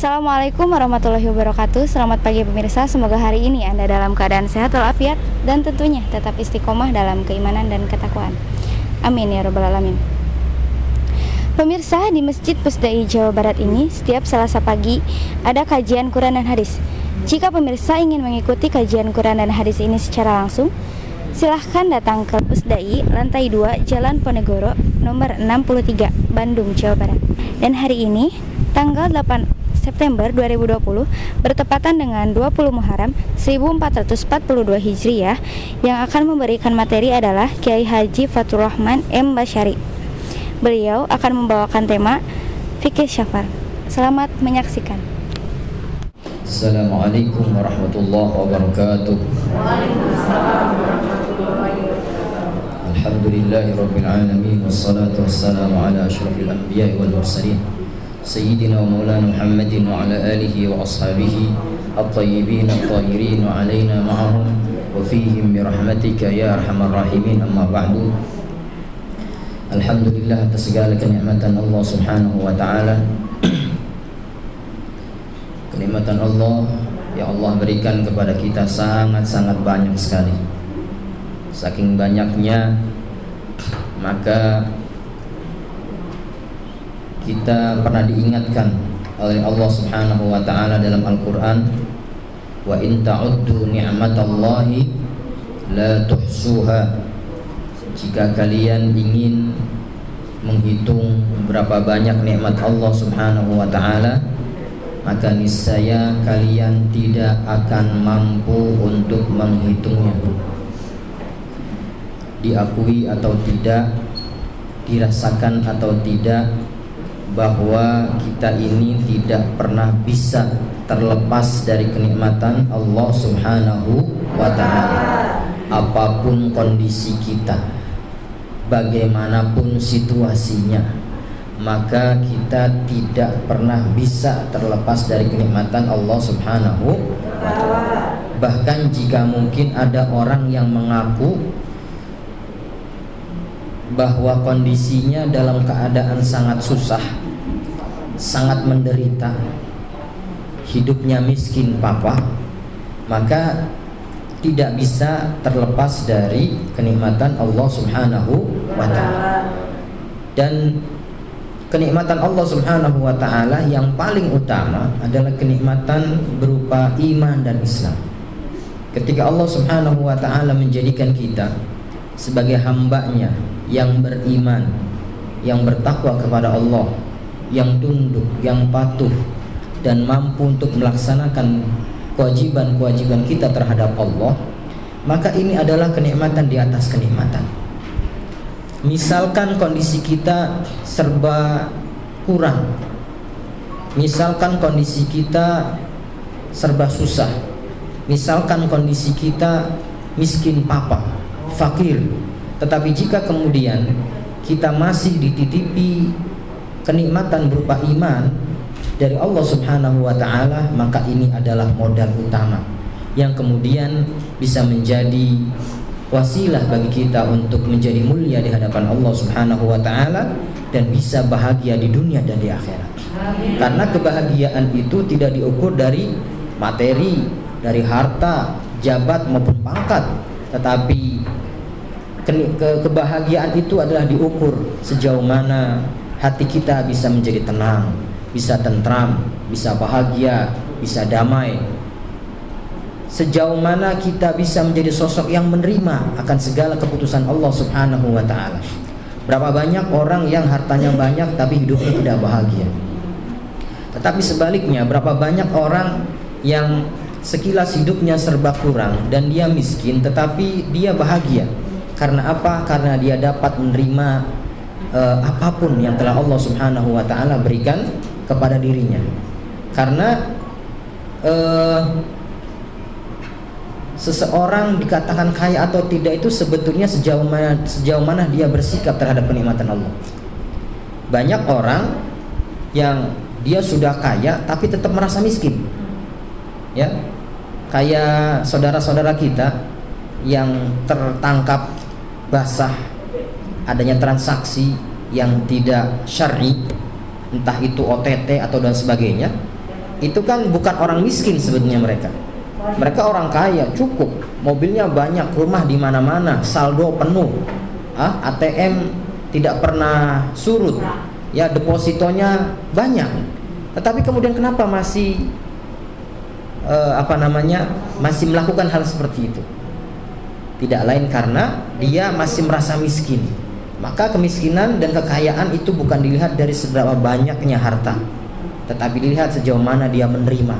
Assalamualaikum warahmatullahi wabarakatuh. Selamat pagi pemirsa, semoga hari ini Anda dalam keadaan sehat walafiat dan tentunya tetap istiqomah dalam keimanan dan ketakwaan. Amin ya rabbal alamin. Pemirsa, di Masjid Pusdai Jawa Barat ini setiap Selasa pagi ada kajian Quran dan hadis. Jika pemirsa ingin mengikuti kajian Quran dan hadis ini secara langsung, silahkan datang ke Pusdai lantai 2 Jalan Ponegoro nomor 63 Bandung, Jawa Barat. Dan hari ini tanggal 8 September 2020 bertepatan dengan 20 Muharram 1442 Hijriah, yang akan memberikan materi adalah Kiai Haji Fathur Rahman M. Basyari. Beliau akan membawakan tema Fikih Syafar. Selamat menyaksikan. Assalamualaikum warahmatullahi wabarakatuh. Waalaikumsalam warahmatullahi wabarakatuh. Alhamdulillahirabbil alamin wassalatu wassalamu ala asyrafil anbiya'i wal mursalin Sayyidina wa maulana Muhammadin wa ala alihi wa ashabihi at-tayyibin at-tahirin wa alaina ma'ahum wa fihim bi rahmatika ya arhamar rahimin. Amma ba'du. Alhamdulillah atas segala kenikmatan Allah Subhanahu wa taala. Kenikmatan Allah yang Allah berikan kepada kita sangat-sangat banyak sekali. Saking banyaknya maka kita pernah diingatkan oleh Allah Subhanahu wa taala dalam Al-Qur'an, wa in ta'uddu ni'matallahi la tuhsuha. Jika kalian ingin menghitung berapa banyak nikmat Allah Subhanahu wa taala, maka niscaya kalian tidak akan mampu untuk menghitungnya. Diakui atau tidak, dirasakan atau tidak, bahwa kita ini tidak pernah bisa terlepas dari kenikmatan Allah Subhanahu wa ta'ala. Apapun kondisi kita, bagaimanapun situasinya, maka kita tidak pernah bisa terlepas dari kenikmatan Allah Subhanahu wa ta'ala. Bahkan jika mungkin ada orang yang mengaku bahwa kondisinya dalam keadaan sangat susah, sangat menderita, hidupnya miskin papa, maka tidak bisa terlepas dari kenikmatan Allah Subhanahu wa ta'ala. Dan kenikmatan Allah Subhanahu wa ta'ala yang paling utama adalah kenikmatan berupa iman dan Islam. Ketika Allah Subhanahu wa ta'ala menjadikan kita sebagai hambanya yang beriman, yang bertakwa kepada Allah, yang tunduk, yang patuh, dan mampu untuk melaksanakan kewajiban-kewajiban kita terhadap Allah, maka ini adalah kenikmatan di atas kenikmatan. Misalkan kondisi kita serba kurang, misalkan kondisi kita serba susah, misalkan kondisi kita miskin papa, fakir, tetapi jika kemudian kita masih dititipi kenikmatan berupa iman dari Allah Subhanahu wa ta'ala, maka ini adalah modal utama yang kemudian bisa menjadi wasilah bagi kita untuk menjadi mulia di hadapan Allah Subhanahu wa ta'ala dan bisa bahagia di dunia dan di akhirat. Karena kebahagiaan itu tidak diukur dari materi, dari harta, jabat maupun pangkat, tetapi kebahagiaan itu adalah diukur sejauh mana hati kita bisa menjadi tenang, bisa tentram, bisa bahagia, bisa damai. Sejauh mana kita bisa menjadi sosok yang menerima akan segala keputusan Allah Subhanahu wa ta'ala. Berapa banyak orang yang hartanya banyak tapi hidupnya tidak bahagia. Tetapi sebaliknya, berapa banyak orang yang sekilas hidupnya serba kurang dan dia miskin tetapi dia bahagia. Karena apa? Karena dia dapat menerima apapun yang telah Allah Subhanahu wa ta'ala berikan kepada dirinya. Karena seseorang dikatakan kaya atau tidak itu sebetulnya sejauh mana dia bersikap terhadap kenikmatan Allah. Banyak orang yang dia sudah kaya tapi tetap merasa miskin, ya, kayak saudara-saudara kita yang tertangkap basah adanya transaksi yang tidak syar'i, entah itu OTT atau dan sebagainya, itu kan bukan orang miskin sebetulnya mereka. Mereka orang kaya, cukup, mobilnya banyak, rumah di mana-mana, saldo penuh, ATM tidak pernah surut, ya depositonya banyak. Tetapi kemudian kenapa masih masih melakukan hal seperti itu? Tidak lain karena dia masih merasa miskin. Maka kemiskinan dan kekayaan itu bukan dilihat dari seberapa banyaknya harta, tetapi dilihat sejauh mana dia menerima.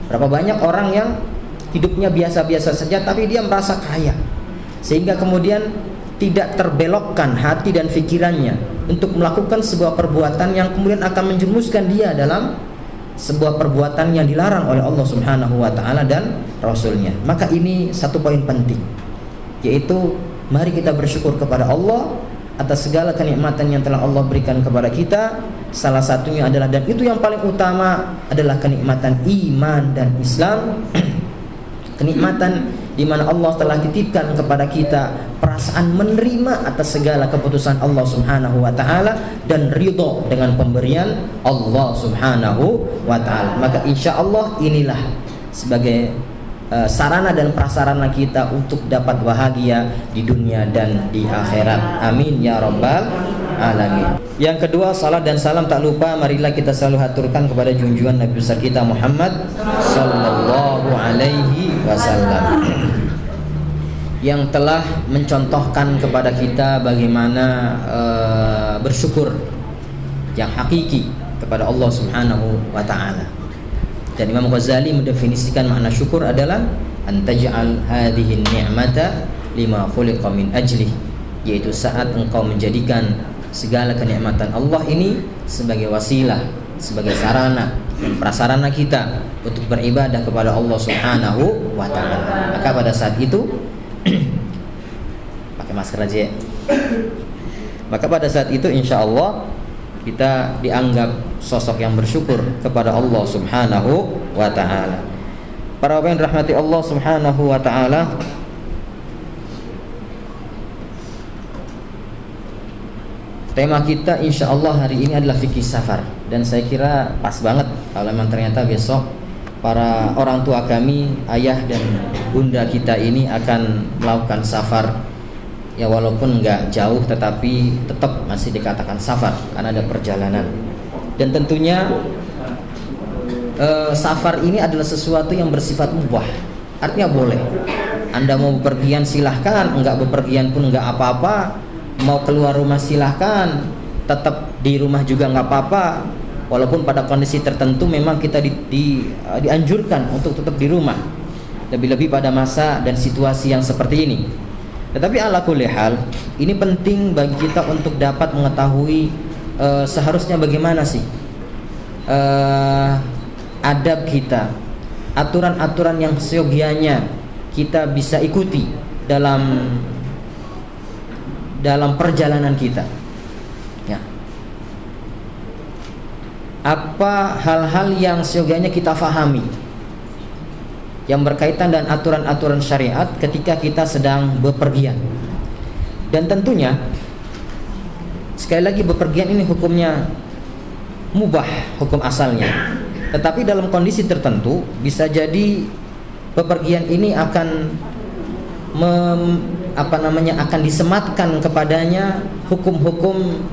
Berapa banyak orang yang hidupnya biasa-biasa saja tapi dia merasa kaya, sehingga kemudian tidak terbelokkan hati dan pikirannya untuk melakukan sebuah perbuatan yang kemudian akan menjerumuskan dia dalam sebuah perbuatan yang dilarang oleh Allah Subhanahu wa taala dan Rasulnya. Maka ini satu poin penting, yaitu mari kita bersyukur kepada Allah atas segala kenikmatan yang telah Allah berikan kepada kita. Salah satunya adalah, dan itu yang paling utama, adalah kenikmatan iman dan Islam. Kenikmatan di mana Allah telah titipkan kepada kita perasaan menerima atas segala keputusan Allah Subhanahu wa taala dan ridho dengan pemberian Allah Subhanahu wa taala. Maka insya Allah inilah sebagai sarana dan prasarana kita untuk dapat bahagia di dunia dan di akhirat. Amin ya rabbal alamin. Yang kedua, salat dan salam tak lupa marilah kita selalu haturkan kepada junjungan Nabi besar kita Muhammad sallallahu alaihi wasallam, yang telah mencontohkan kepada kita bagaimana bersyukur yang hakiki kepada Allah Subhanahu wa taala. Dan Imam Ghazali mendefinisikan makna syukur adalah antaj'al hadhihi ni'mata lima khuliqa min ajlih, yaitu saat engkau menjadikan segala kenikmatan Allah ini sebagai wasilah, sebagai sarana dan prasarana kita untuk beribadah kepada Allah Subhanahu wa taala. Maka pada saat itu pakai masker aja ya. Maka pada saat itu insya Allah kita dianggap sosok yang bersyukur kepada Allah Subhanahu wa ta'ala. Para yang dirahmati Allah Subhanahu wa ta'ala, tema kita insya Allah hari ini adalah fikih safar. Dan saya kira pas banget kalau memang ternyata besok para orang tua kami, ayah dan bunda kita ini akan melakukan safar. Ya walaupun nggak jauh tetapi tetap masih dikatakan safar karena ada perjalanan. Dan tentunya safar ini adalah sesuatu yang bersifat mubah, artinya boleh. Anda mau bepergian silahkan, enggak bepergian pun enggak apa-apa. Mau keluar rumah silahkan, tetap di rumah juga enggak apa-apa. Walaupun pada kondisi tertentu memang kita dianjurkan untuk tetap di rumah, lebih-lebih pada masa dan situasi yang seperti ini. Tetapi ala kulli hal, ini penting bagi kita untuk dapat mengetahui seharusnya bagaimana sih adab kita, aturan-aturan yang seyogianya kita bisa ikuti dalam perjalanan kita. Ya. Apa hal-hal yang seyogianya kita fahami yang berkaitan dengan aturan-aturan syariat ketika kita sedang bepergian. Dan tentunya sekali lagi bepergian ini hukumnya mubah, hukum asalnya. Tetapi dalam kondisi tertentu bisa jadi bepergian ini akan akan disematkan kepadanya hukum-hukum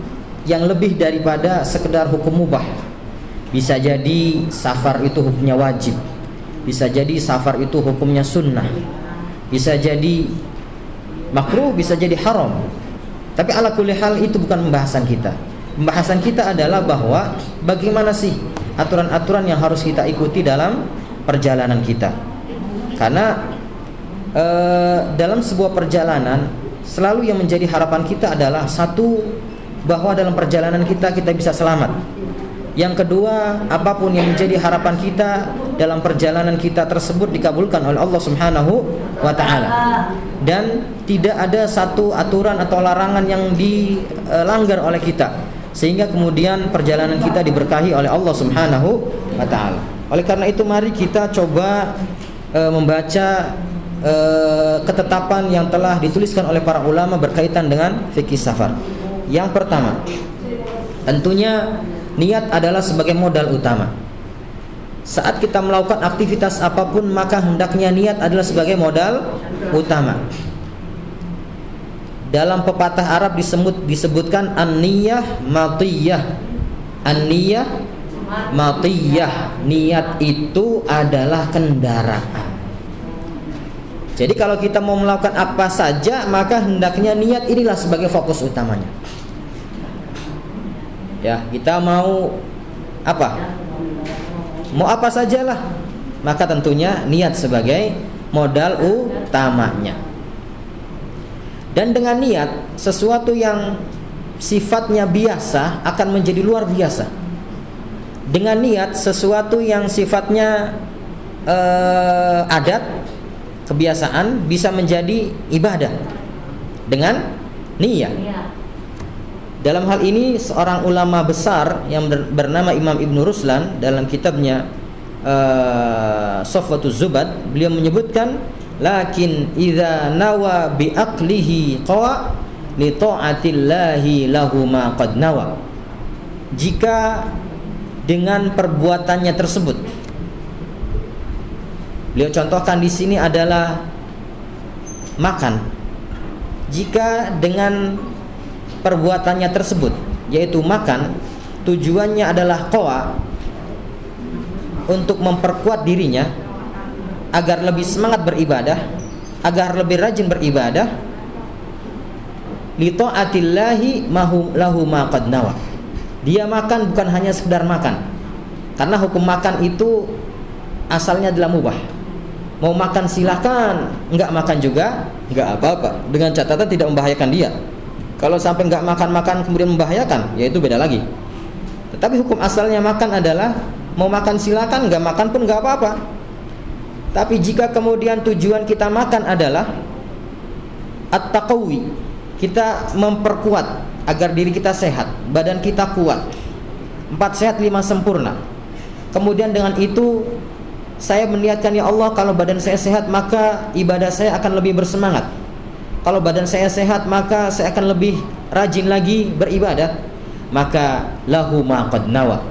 yang lebih daripada sekedar hukum mubah. Bisa jadi safar itu hukumnya wajib, bisa jadi safar itu hukumnya sunnah, bisa jadi makruh, bisa jadi haram. Tapi ala kulli hal itu bukan pembahasan kita. Pembahasan kita adalah bahwa bagaimana sih aturan-aturan yang harus kita ikuti dalam perjalanan kita. Karena dalam sebuah perjalanan selalu yang menjadi harapan kita adalah satu, bahwa dalam perjalanan kita bisa selamat. Yang kedua, apapun yang menjadi harapan kita dalam perjalanan kita tersebut dikabulkan oleh Allah Subhanahu wa ta'ala. Dan tidak ada satu aturan atau larangan yang dilanggar oleh kita, sehingga kemudian perjalanan kita diberkahi oleh Allah Subhanahu wa ta'ala. Oleh karena itu mari kita coba membaca ketetapan yang telah dituliskan oleh para ulama berkaitan dengan fikih safar. Yang pertama, tentunya niat adalah sebagai modal utama. saat kita melakukan aktivitas apapun maka hendaknya niat adalah sebagai modal utama. Dalam pepatah Arab disebutkan an-niyah matiyah. An-niyah matiyah, niat itu adalah kendaraan. Jadi kalau kita mau melakukan apa saja maka hendaknya niat inilah sebagai fokus utamanya. Ya, kita mau apa? Mau apa sajalah, maka tentunya niat sebagai modal utamanya. Dan dengan niat, sesuatu yang sifatnya biasa akan menjadi luar biasa. Dengan niat, sesuatu yang sifatnya adat, kebiasaan bisa menjadi ibadah dengan niat. Dalam hal ini seorang ulama besar yang bernama Imam Ibn Ruslan dalam kitabnya Safwatuz Zubad, beliau menyebutkan, lakin idza nawa bi aqlihi qawa li ta'atillahi lahu ma qad nawa. Jika dengan perbuatannya tersebut, beliau contohkan di sini adalah makan. Jika dengan perbuatannya tersebut, yaitu makan, tujuannya adalah qawa, untuk memperkuat dirinya agar lebih semangat beribadah, agar lebih rajin beribadah, li ta'atillahi lahu ma qad nawa. Dia makan bukan hanya sekedar makan, karena hukum makan itu asalnya adalah mubah. Mau makan silakan, enggak makan juga enggak apa-apa, dengan catatan tidak membahayakan dia. Kalau sampai enggak makan-makan kemudian membahayakan, ya itu beda lagi. Tetapi hukum asalnya makan adalah mau makan silakan, enggak makan pun enggak apa-apa. Tapi jika kemudian tujuan kita makan adalah at-taqawi, kita memperkuat agar diri kita sehat, badan kita kuat, 4 sehat 5 sempurna. Kemudian dengan itu saya meniatkan, ya Allah, kalau badan saya sehat maka ibadah saya akan lebih bersemangat. Kalau badan saya sehat maka saya akan lebih rajin lagi beribadah. Maka lahu ma qad nawa.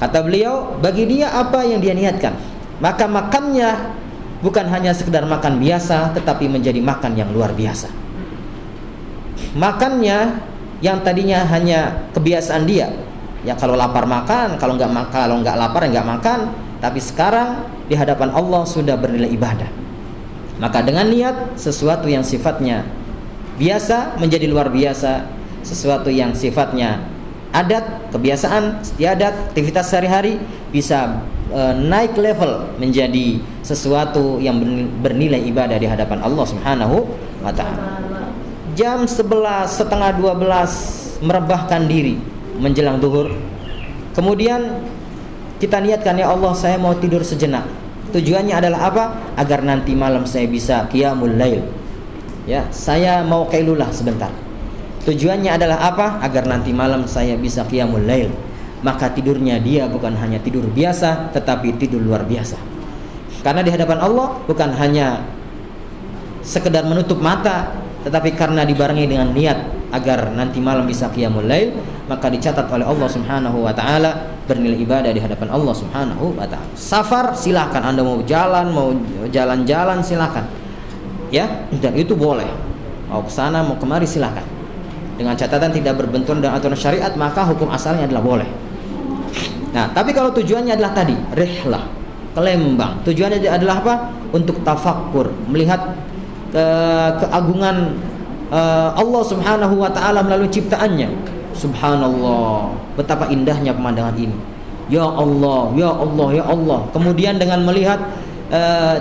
Kata beliau, bagi dia apa yang dia niatkan. Maka makannya bukan hanya sekedar makan biasa, tetapi menjadi makan yang luar biasa. Makannya yang tadinya hanya kebiasaan dia, ya kalau lapar makan, kalau nggak lapar nggak makan. Tapi sekarang di hadapan Allah sudah bernilai ibadah. Maka dengan niat, sesuatu yang sifatnya biasa menjadi luar biasa, sesuatu yang sifatnya adat, kebiasaan, istiadat, aktivitas sehari-hari bisa naik level menjadi sesuatu yang bernilai ibadah di hadapan Allah Subhanahu wa ta'ala. Jam 11, setengah 12 merebahkan diri menjelang zuhur. Kemudian kita niatkan, ya Allah, saya mau tidur sejenak. Tujuannya adalah apa? Agar nanti malam saya bisa qiyamul lail. Ya, saya mau qailulah sebentar. Tujuannya adalah apa? Agar nanti malam saya bisa qiyamul lail. Maka tidurnya dia bukan hanya tidur biasa, tetapi tidur luar biasa. Karena di hadapan Allah bukan hanya sekedar menutup mata, tetapi karena dibarengi dengan niat agar nanti malam bisa qiyamul lail, maka dicatat oleh Allah Subhanahu wa ta'ala bernilai ibadah di hadapan Allah Subhanahu wa ta'ala. Safar silakan, Anda mau jalan-jalan silakan. Ya, dan itu boleh. Mau ke sana, mau kemari silakan. Dengan catatan tidak berbenturan dengan aturan syariat, maka hukum asalnya adalah boleh. Nah, tapi kalau tujuannya adalah tadi rihlah, ke Lembang, tujuannya adalah apa? Untuk tafakkur, melihat keagungan Allah Subhanahu wa ta'ala melalui ciptaannya. Subhanallah, betapa indahnya pemandangan ini. Ya Allah, ya Allah, ya Allah. Kemudian dengan melihat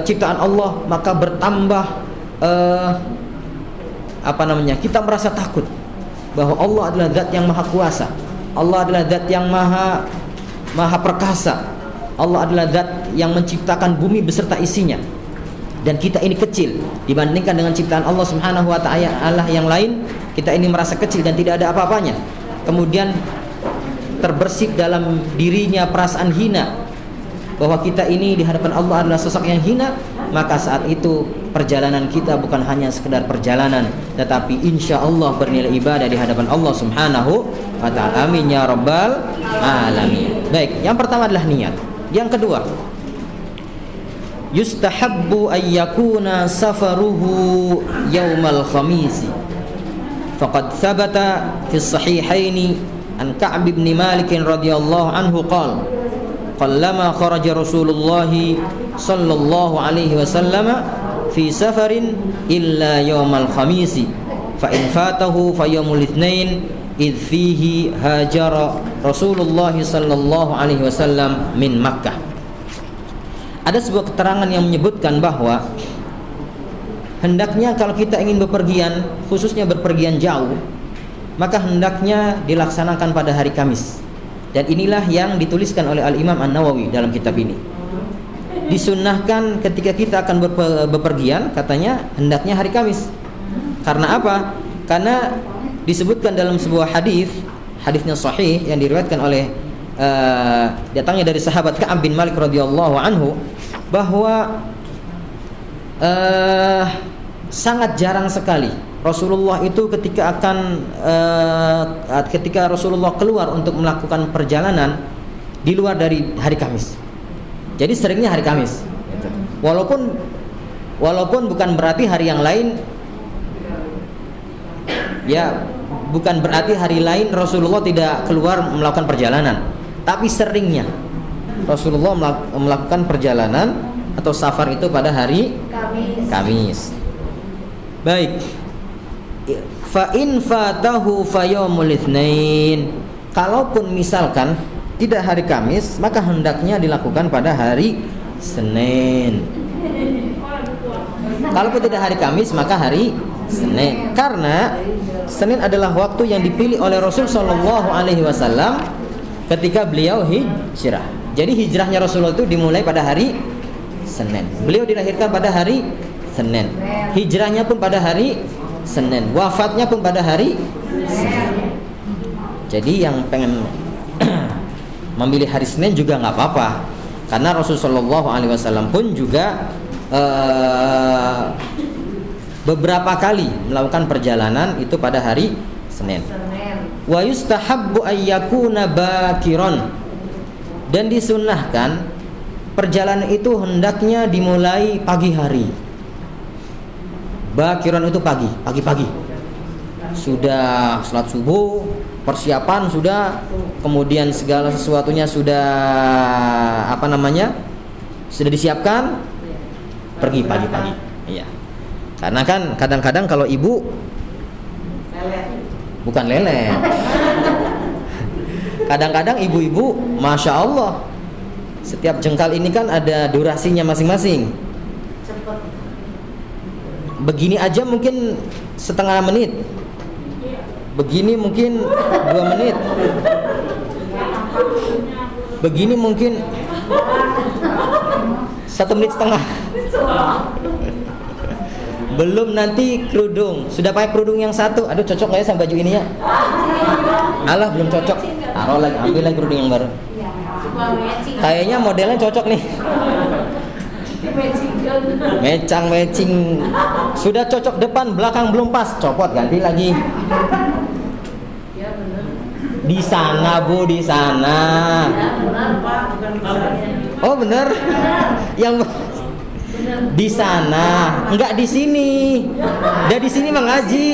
ciptaan Allah, maka bertambah kita merasa takut bahwa Allah adalah zat yang maha kuasa. Allah adalah zat yang maha perkasa. Allah adalah zat yang menciptakan bumi beserta isinya. Dan kita ini kecil dibandingkan dengan ciptaan Allah Subhanahu wa ta'ala yang lain. Kita ini merasa kecil dan tidak ada apa-apanya. Kemudian terbersih dalam dirinya perasaan hina bahwa kita ini di hadapan Allah adalah sosok yang hina. Maka saat itu perjalanan kita bukan hanya sekedar perjalanan, tetapi insya Allah bernilai ibadah di hadapan Allah Subhanahu wa ta'ala. Amin ya rabbal alamin. Baik, yang pertama adalah niat. Yang kedua, yustahabbu ayyakuna safaruhu yaumal khamisi faqad thabata fi sahihaini an Ka'b bin Malik radhiyallahu anhu qala qallama kharaja Rasulullah sallallahu alaihi wasallam fi safarin illa yaumal khamisi fa in fatahu fa yaumul itsnain idh fihi hajara Rasulullah sallallahu alaihi wasallam min Makkah. Ada sebuah keterangan yang menyebutkan bahwa hendaknya kalau kita ingin bepergian, khususnya berpergian jauh, maka hendaknya dilaksanakan pada hari Kamis. Dan inilah yang dituliskan oleh Al-Imam An-Nawawi dalam kitab ini. Disunnahkan ketika kita akan bepergian, katanya hendaknya hari Kamis. Karena apa? Karena disebutkan dalam sebuah hadisnya sahih yang diriwayatkan oleh datangnya dari sahabat Ka'ab bin Malik radhiyallahu anhu, bahwa sangat jarang sekali Rasulullah itu ketika Rasulullah keluar untuk melakukan perjalanan di luar dari hari Kamis. Jadi seringnya hari Kamis. Walaupun bukan berarti hari yang lain, ya bukan berarti hari lain Rasulullah tidak keluar melakukan perjalanan, tapi seringnya Rasulullah melakukan perjalanan atau safar itu pada hari Kamis. Baik. Fa in fatahu fa yaumul itsnain. Kalaupun misalkan tidak hari Kamis, maka hendaknya dilakukan pada hari Senin. Kalaupun tidak hari Kamis, maka hari Senin. Karena Senin adalah waktu yang dipilih oleh Rasul sallallahu alaihi wasallam ketika beliau hijrah. Jadi hijrahnya Rasulullah itu dimulai pada hari Senin. Beliau dilahirkan pada hari Senin. Hijrahnya pun pada hari Senin. Wafatnya pun pada hari Senin. Jadi yang pengen memilih hari Senin juga nggak apa-apa, karena Rasulullah SAW pun juga beberapa kali melakukan perjalanan itu pada hari Senin. Wa yustahabbu ayyakuna bakiran, dan disunnahkan perjalanan itu hendaknya dimulai pagi hari. Bakiran itu pagi-pagi. Sudah salat subuh, persiapan sudah, kemudian segala sesuatunya sudah sudah disiapkan, pergi pagi-pagi. Iya. Karena kan kadang-kadang kalau ibu bukan lele. Kadang-kadang ibu-ibu, masya Allah, setiap jengkal ini kan ada durasinya masing-masing. Begini aja mungkin setengah menit, begini mungkin 2 menit, begini mungkin 1 menit setengah. Belum nanti kerudung, sudah pakai kerudung yang satu, aduh cocok nggak ya sama baju ini ya? Alah belum cocok, taruh lagi, ambil lagi kerudung yang baru. Kayaknya modelnya cocok nih. Matching, sudah cocok depan belakang belum pas, copot ganti lagi. Di sana Bu, di sana. Oh benar, yang di sana, enggak di sini. Dia di sini mengaji.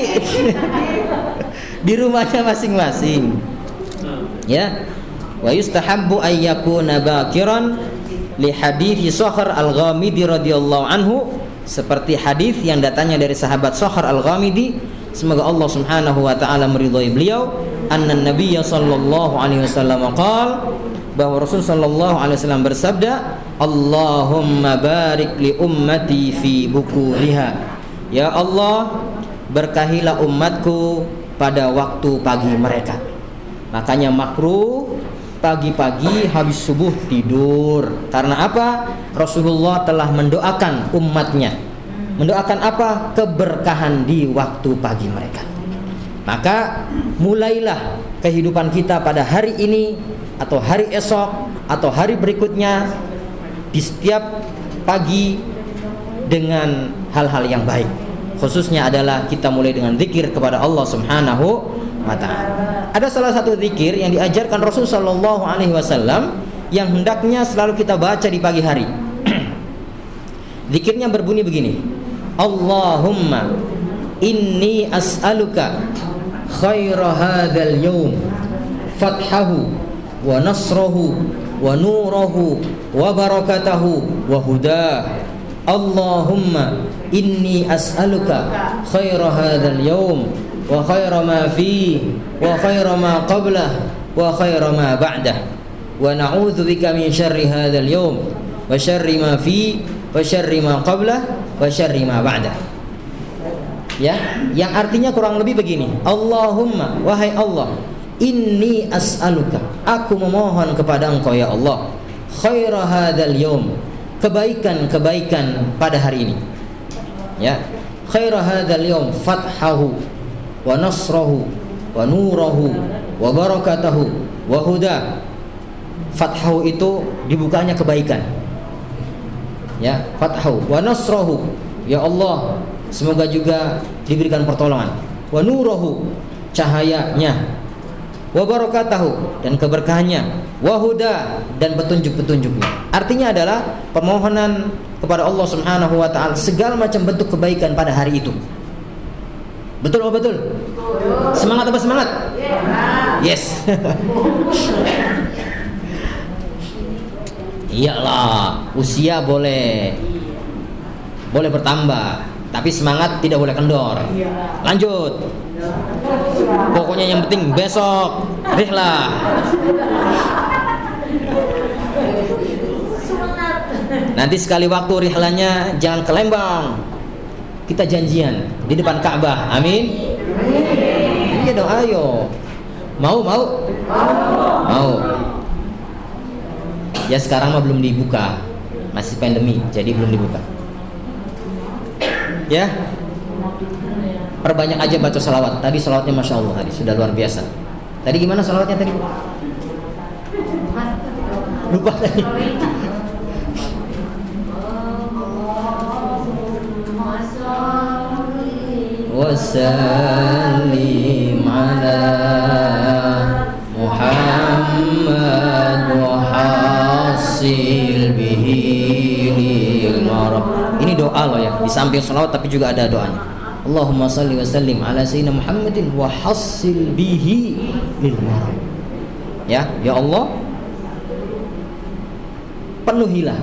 Di rumahnya masing-masing. Ya. Wa yustahabbu ayyakuna bakiran li hadithi Sakhr al-Ghamidi radhiyallahu anhu, seperti hadis yang datangnya dari sahabat Sakhr al-Ghamidi, semoga Allah Subhanahu wa taala meridhai beliau, anna nabiyya sallallahu alaihi wasallam qala, bahwa Rasul sallallahu alaihi wasallam bersabda, Allahumma barik li ummati fi bukuriha. Ya Allah, berkahilah umatku pada waktu pagi mereka. Makanya makruh pagi-pagi habis subuh tidur. Karena apa? Rasulullah telah mendoakan umatnya. Mendoakan apa? Keberkahan di waktu pagi mereka. Maka mulailah kehidupan kita pada hari ini atau hari esok atau hari berikutnya di setiap pagi dengan hal-hal yang baik. Khususnya adalah kita mulai dengan zikir kepada Allah Subhanahu wa ta'ala. Ada salah satu zikir yang diajarkan Rasul sallallahu alaihi wasallam yang hendaknya selalu kita baca di pagi hari. Zikirnya berbunyi begini. Allahumma inni as'aluka khaira hadzal yaum fathahu wa nasrahu wa nurahu wa barakatahu wa hudah. Allahumma inni as'aluka khaira hadzal yaum wa khaira ma fihi wa khaira ma qablah wa khaira ma ba'dah wa na'udzu bika min syarri hadzal yaum wa syarri ma fihi wa syarri ma qablah wa syarri ma ba'dah. Ya, yang artinya kurang lebih begini. Allahumma, wahai Allah, inni as'aluka, aku memohon kepada Engkau ya Allah, khaira hadzal yaum, kebaikan-kebaikan pada hari ini. Ya, khaira hadzal yaum fathahu wa nasrahu wa nurahu wa barakatahu wa huda. Fathahu itu dibukanya kebaikan. Ya, fathahu wa nasrahu, ya Allah, semoga juga diberikan pertolongan. Wa nurahu, cahayanya. Wa barakatahu, dan keberkahannya. Wa huda, dan petunjuk-petunjuknya. Artinya adalah permohonan kepada Allah Subhanahu wa taala segala macam bentuk kebaikan pada hari itu. Betul apa betul? Semangat apa semangat? Yes. Iyalah, usia boleh bertambah, tapi semangat tidak boleh kendor. Lanjut. Pokoknya yang penting besok rihlah. Nanti sekali waktu rihlanya jangan ke Lembang. Kita janjian di depan Ka'bah. Amin. Iya dong, ayo. Mau? Ya sekarang mah belum dibuka, masih pandemi, jadi belum dibuka. Ya, perbanyak aja baca salawat. Tadi salawatnya masya Allah tadi sudah luar biasa. Tadi gimana salawatnya tadi? Lupa tadi. Wassalim ala Muhammad wa hasil bihi lil marab. Ini doa loh ya, di samping salawat tapi juga ada doanya. Allahumma salli wa sallim ala sayyidina Muhammadin wa hasil bihi lil marab. Ya Allah, penuhilah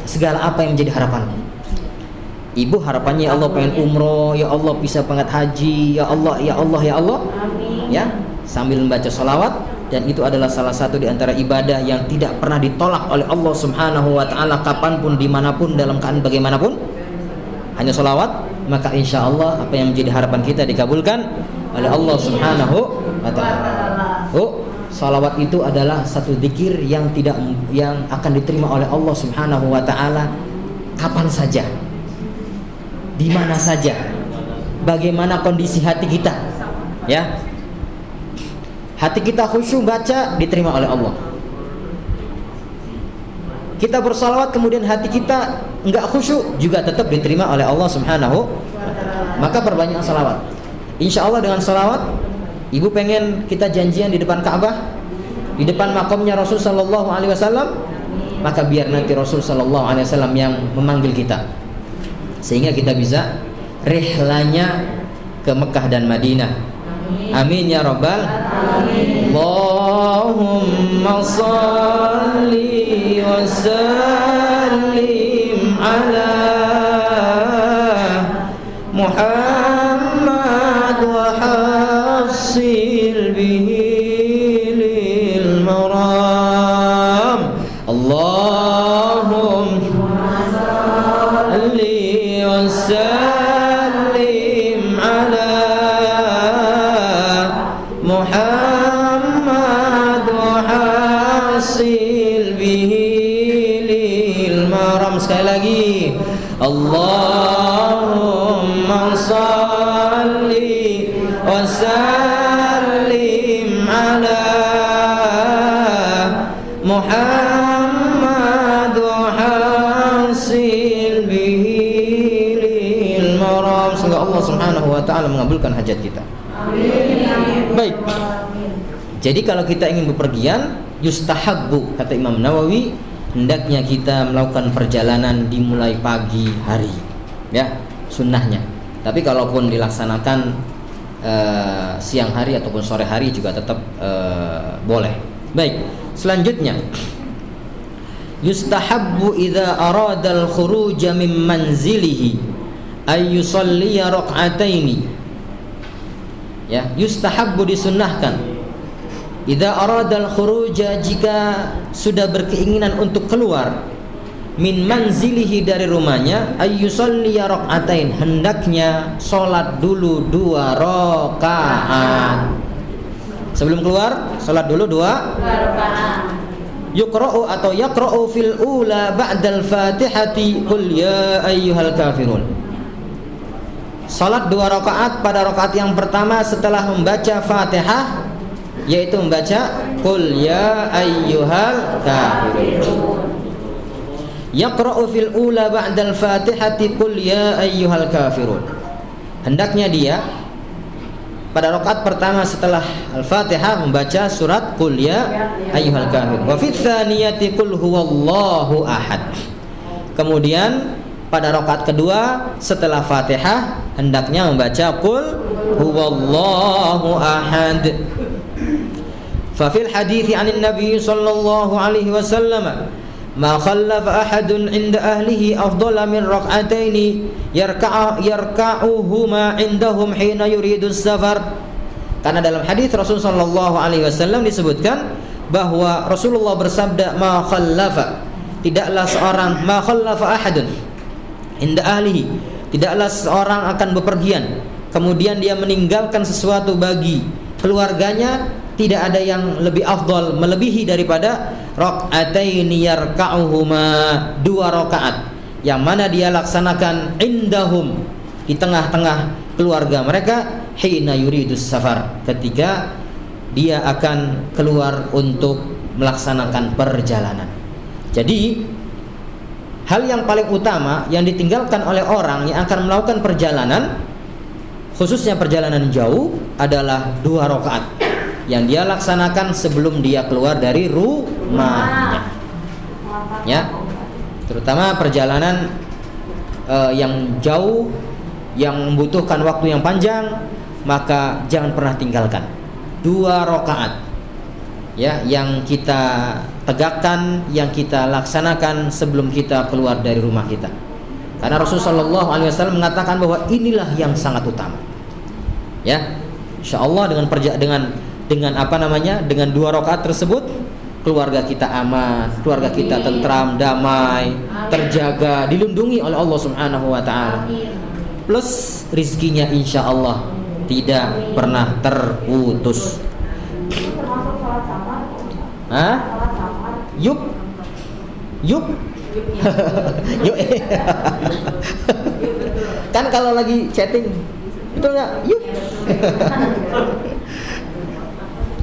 segala apa yang menjadi harapanmu. Ibu harapannya ya Allah pengen umroh, ya Allah bisa pengen haji, ya Allah, ya Allah, ya Allah. Ya, sambil membaca salawat, dan itu adalah salah satu di antara ibadah yang tidak pernah ditolak oleh Allah Subhanahu wa taala kapanpun, dimanapun, dalam keadaan bagaimanapun. Hanya salawat, maka insya Allah apa yang menjadi harapan kita dikabulkan oleh Allah Subhanahu wa taala. Oh, salawat itu adalah satu zikir yang akan diterima oleh Allah Subhanahu wa taala kapan saja, di mana saja, bagaimana kondisi hati kita. Ya, hati kita khusyuk baca, diterima oleh Allah. Kita bersalawat kemudian hati kita enggak khusyuk, juga tetap diterima oleh Allah Subhanahu. Maka perbanyak salawat. Insya Allah dengan salawat, ibu pengen kita janjian di depan Ka'bah, di depan makamnya Rasul Sallallahu Alaihi Wasallam, maka biar nanti Rasul Sallallahu Alaihi Wasallam yang memanggil kita, sehingga kita bisa rihlanya ke Mekah dan Madinah. Amin ya rabbal alamin. Allahumma salli wa sallim ala Muhammad wa hasil bihi lil maram. Allahumma salli wa sallim ala Muhammad wa hasil bihi lil maram. Sekali lagi, Allahumma salli wa sallim ala Muhammad wa hasil bihi lil maram. Semoga Allah Subhanahu wa taala mengabulkan hajat kita. Baik. Jadi kalau kita ingin bepergian, yustahabbu, kata Imam Nawawi, hendaknya kita melakukan perjalanan dimulai pagi hari, ya, sunnahnya. Tapi kalaupun dilaksanakan siang hari ataupun sore hari juga tetap boleh. Baik, selanjutnya yustahabbu idza arada al-khuruj min manzilihi ay yusalli rak'ataini. Ya, yustahabbu disunnahkan idza arada al-khuruj, jika sudah berkeinginan untuk keluar, min manzilihi dari rumahnya, ayyusalli rak'atain, hendaknya sholat dulu 2 rakaat. Sebelum keluar sholat dulu 2 rakaat. Yuqra'u atau yaqra'u fil ula ba'dal fatihati qul ya ayyuhal kafirun. Salat 2 rakaat pada rakaat yang pertama setelah membaca Fatihah, yaitu membaca qul ya ayyuhal kafirun. Yaqra'u fil ula ba'dal fatihati qul ya ayyuhal kafirun. Hendaknya dia pada rakaat pertama setelah Al-Fatihah membaca surat qul ya ayyuhal kafirun. Wa fit tsaniyati qul huwallahu ahad. Kemudian pada rakaat kedua setelah Fatihah hendaknya membaca qul huwallahu ahad. Fa fil hadithi 'anil nabiy sallallahu alaihi wasallam ma khallafa ahadun 'inda ahlihi afdala min rak'ataini yarka'uhuma 'indahum hina yuridu safar. Karena dalam hadis Rasul sallallahu alaihi wasallam disebutkan bahwa Rasulullah bersabda, ma khallafa, tidaklah seorang, ma khallafa ahadun inda ahlihi, tidaklah seorang akan bepergian kemudian dia meninggalkan sesuatu bagi keluarganya, tidak ada yang lebih afdal, melebihi daripada rak'ataini yarka'uhuma, 2 rakaat yang mana dia laksanakan indahum, di tengah-tengah keluarga mereka, hina yuridus safar, ketika dia akan keluar untuk melaksanakan perjalanan. Jadi hal yang paling utama yang ditinggalkan oleh orang yang akan melakukan perjalanan, khususnya perjalanan jauh, adalah 2 rakaat yang dia laksanakan sebelum dia keluar dari rumahnya, ya, terutama perjalanan yang jauh, yang membutuhkan waktu yang panjang, maka jangan pernah tinggalkan 2 rakaat, ya, yang kita tegakkan, yang kita laksanakan sebelum kita keluar dari rumah kita. Karena Rasulullah SAW mengatakan bahwa inilah yang sangat utama, ya. Insyaallah dengan apa namanya, dengan 2 rakaat tersebut keluarga kita aman, keluarga kita tentram, damai, terjaga, dilindungi oleh Allah Subhanahu wa taala. Plus rizkinya insyaallah tidak pernah terputus. Hah? Yup. Yup. Yuk. Kan kalau lagi chatting itu enggak yup.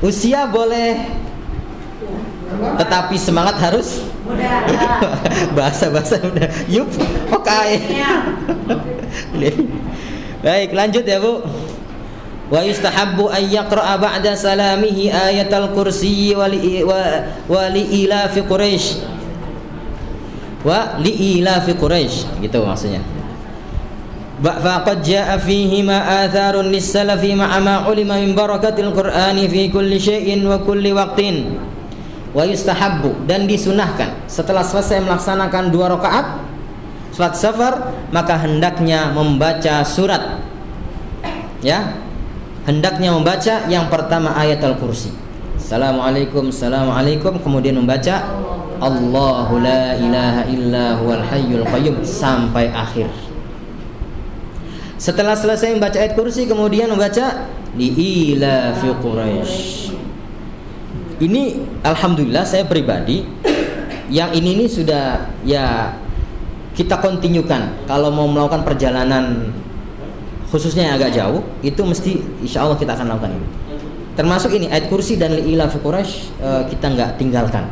Usia boleh, tetapi semangat harus muda. Bahasa-bahasa muda. Yup. Oke. Baik, lanjut ya, Bu. Wa yustahabbu an yaqra'a ba'da salamihi ayatal kursi wa li ilafi Quraisy. Wa li ilafi Quraisy, gitu maksudnya. Faqad jaa'a fihi ma atharun lis-salafi ma'a ma 'ulima min barakatil Qur'ani fi kulli syai'in wa kulli waqtin. Wa yustahabbu, dan disunahkan setelah selesai melaksanakan 2 rakaat salat safar, maka hendaknya membaca surat, ya, hendaknya membaca yang pertama ayat al-kursi, assalamualaikum, assalamualaikum, kemudian membaca Allahu la ilaha illa huwal hayyul qayyum sampai akhir. Setelah selesai membaca ayat kursi, kemudian membaca li'ilafi Quraisy. Ini alhamdulillah saya pribadi yang ini sudah, ya, kita kontinukan. Kalau mau melakukan perjalanan khususnya yang agak jauh, itu mesti insya Allah kita akan lakukan ini. Termasuk ini ayat kursi dan li'ilafi Quraisy, kita nggak tinggalkan.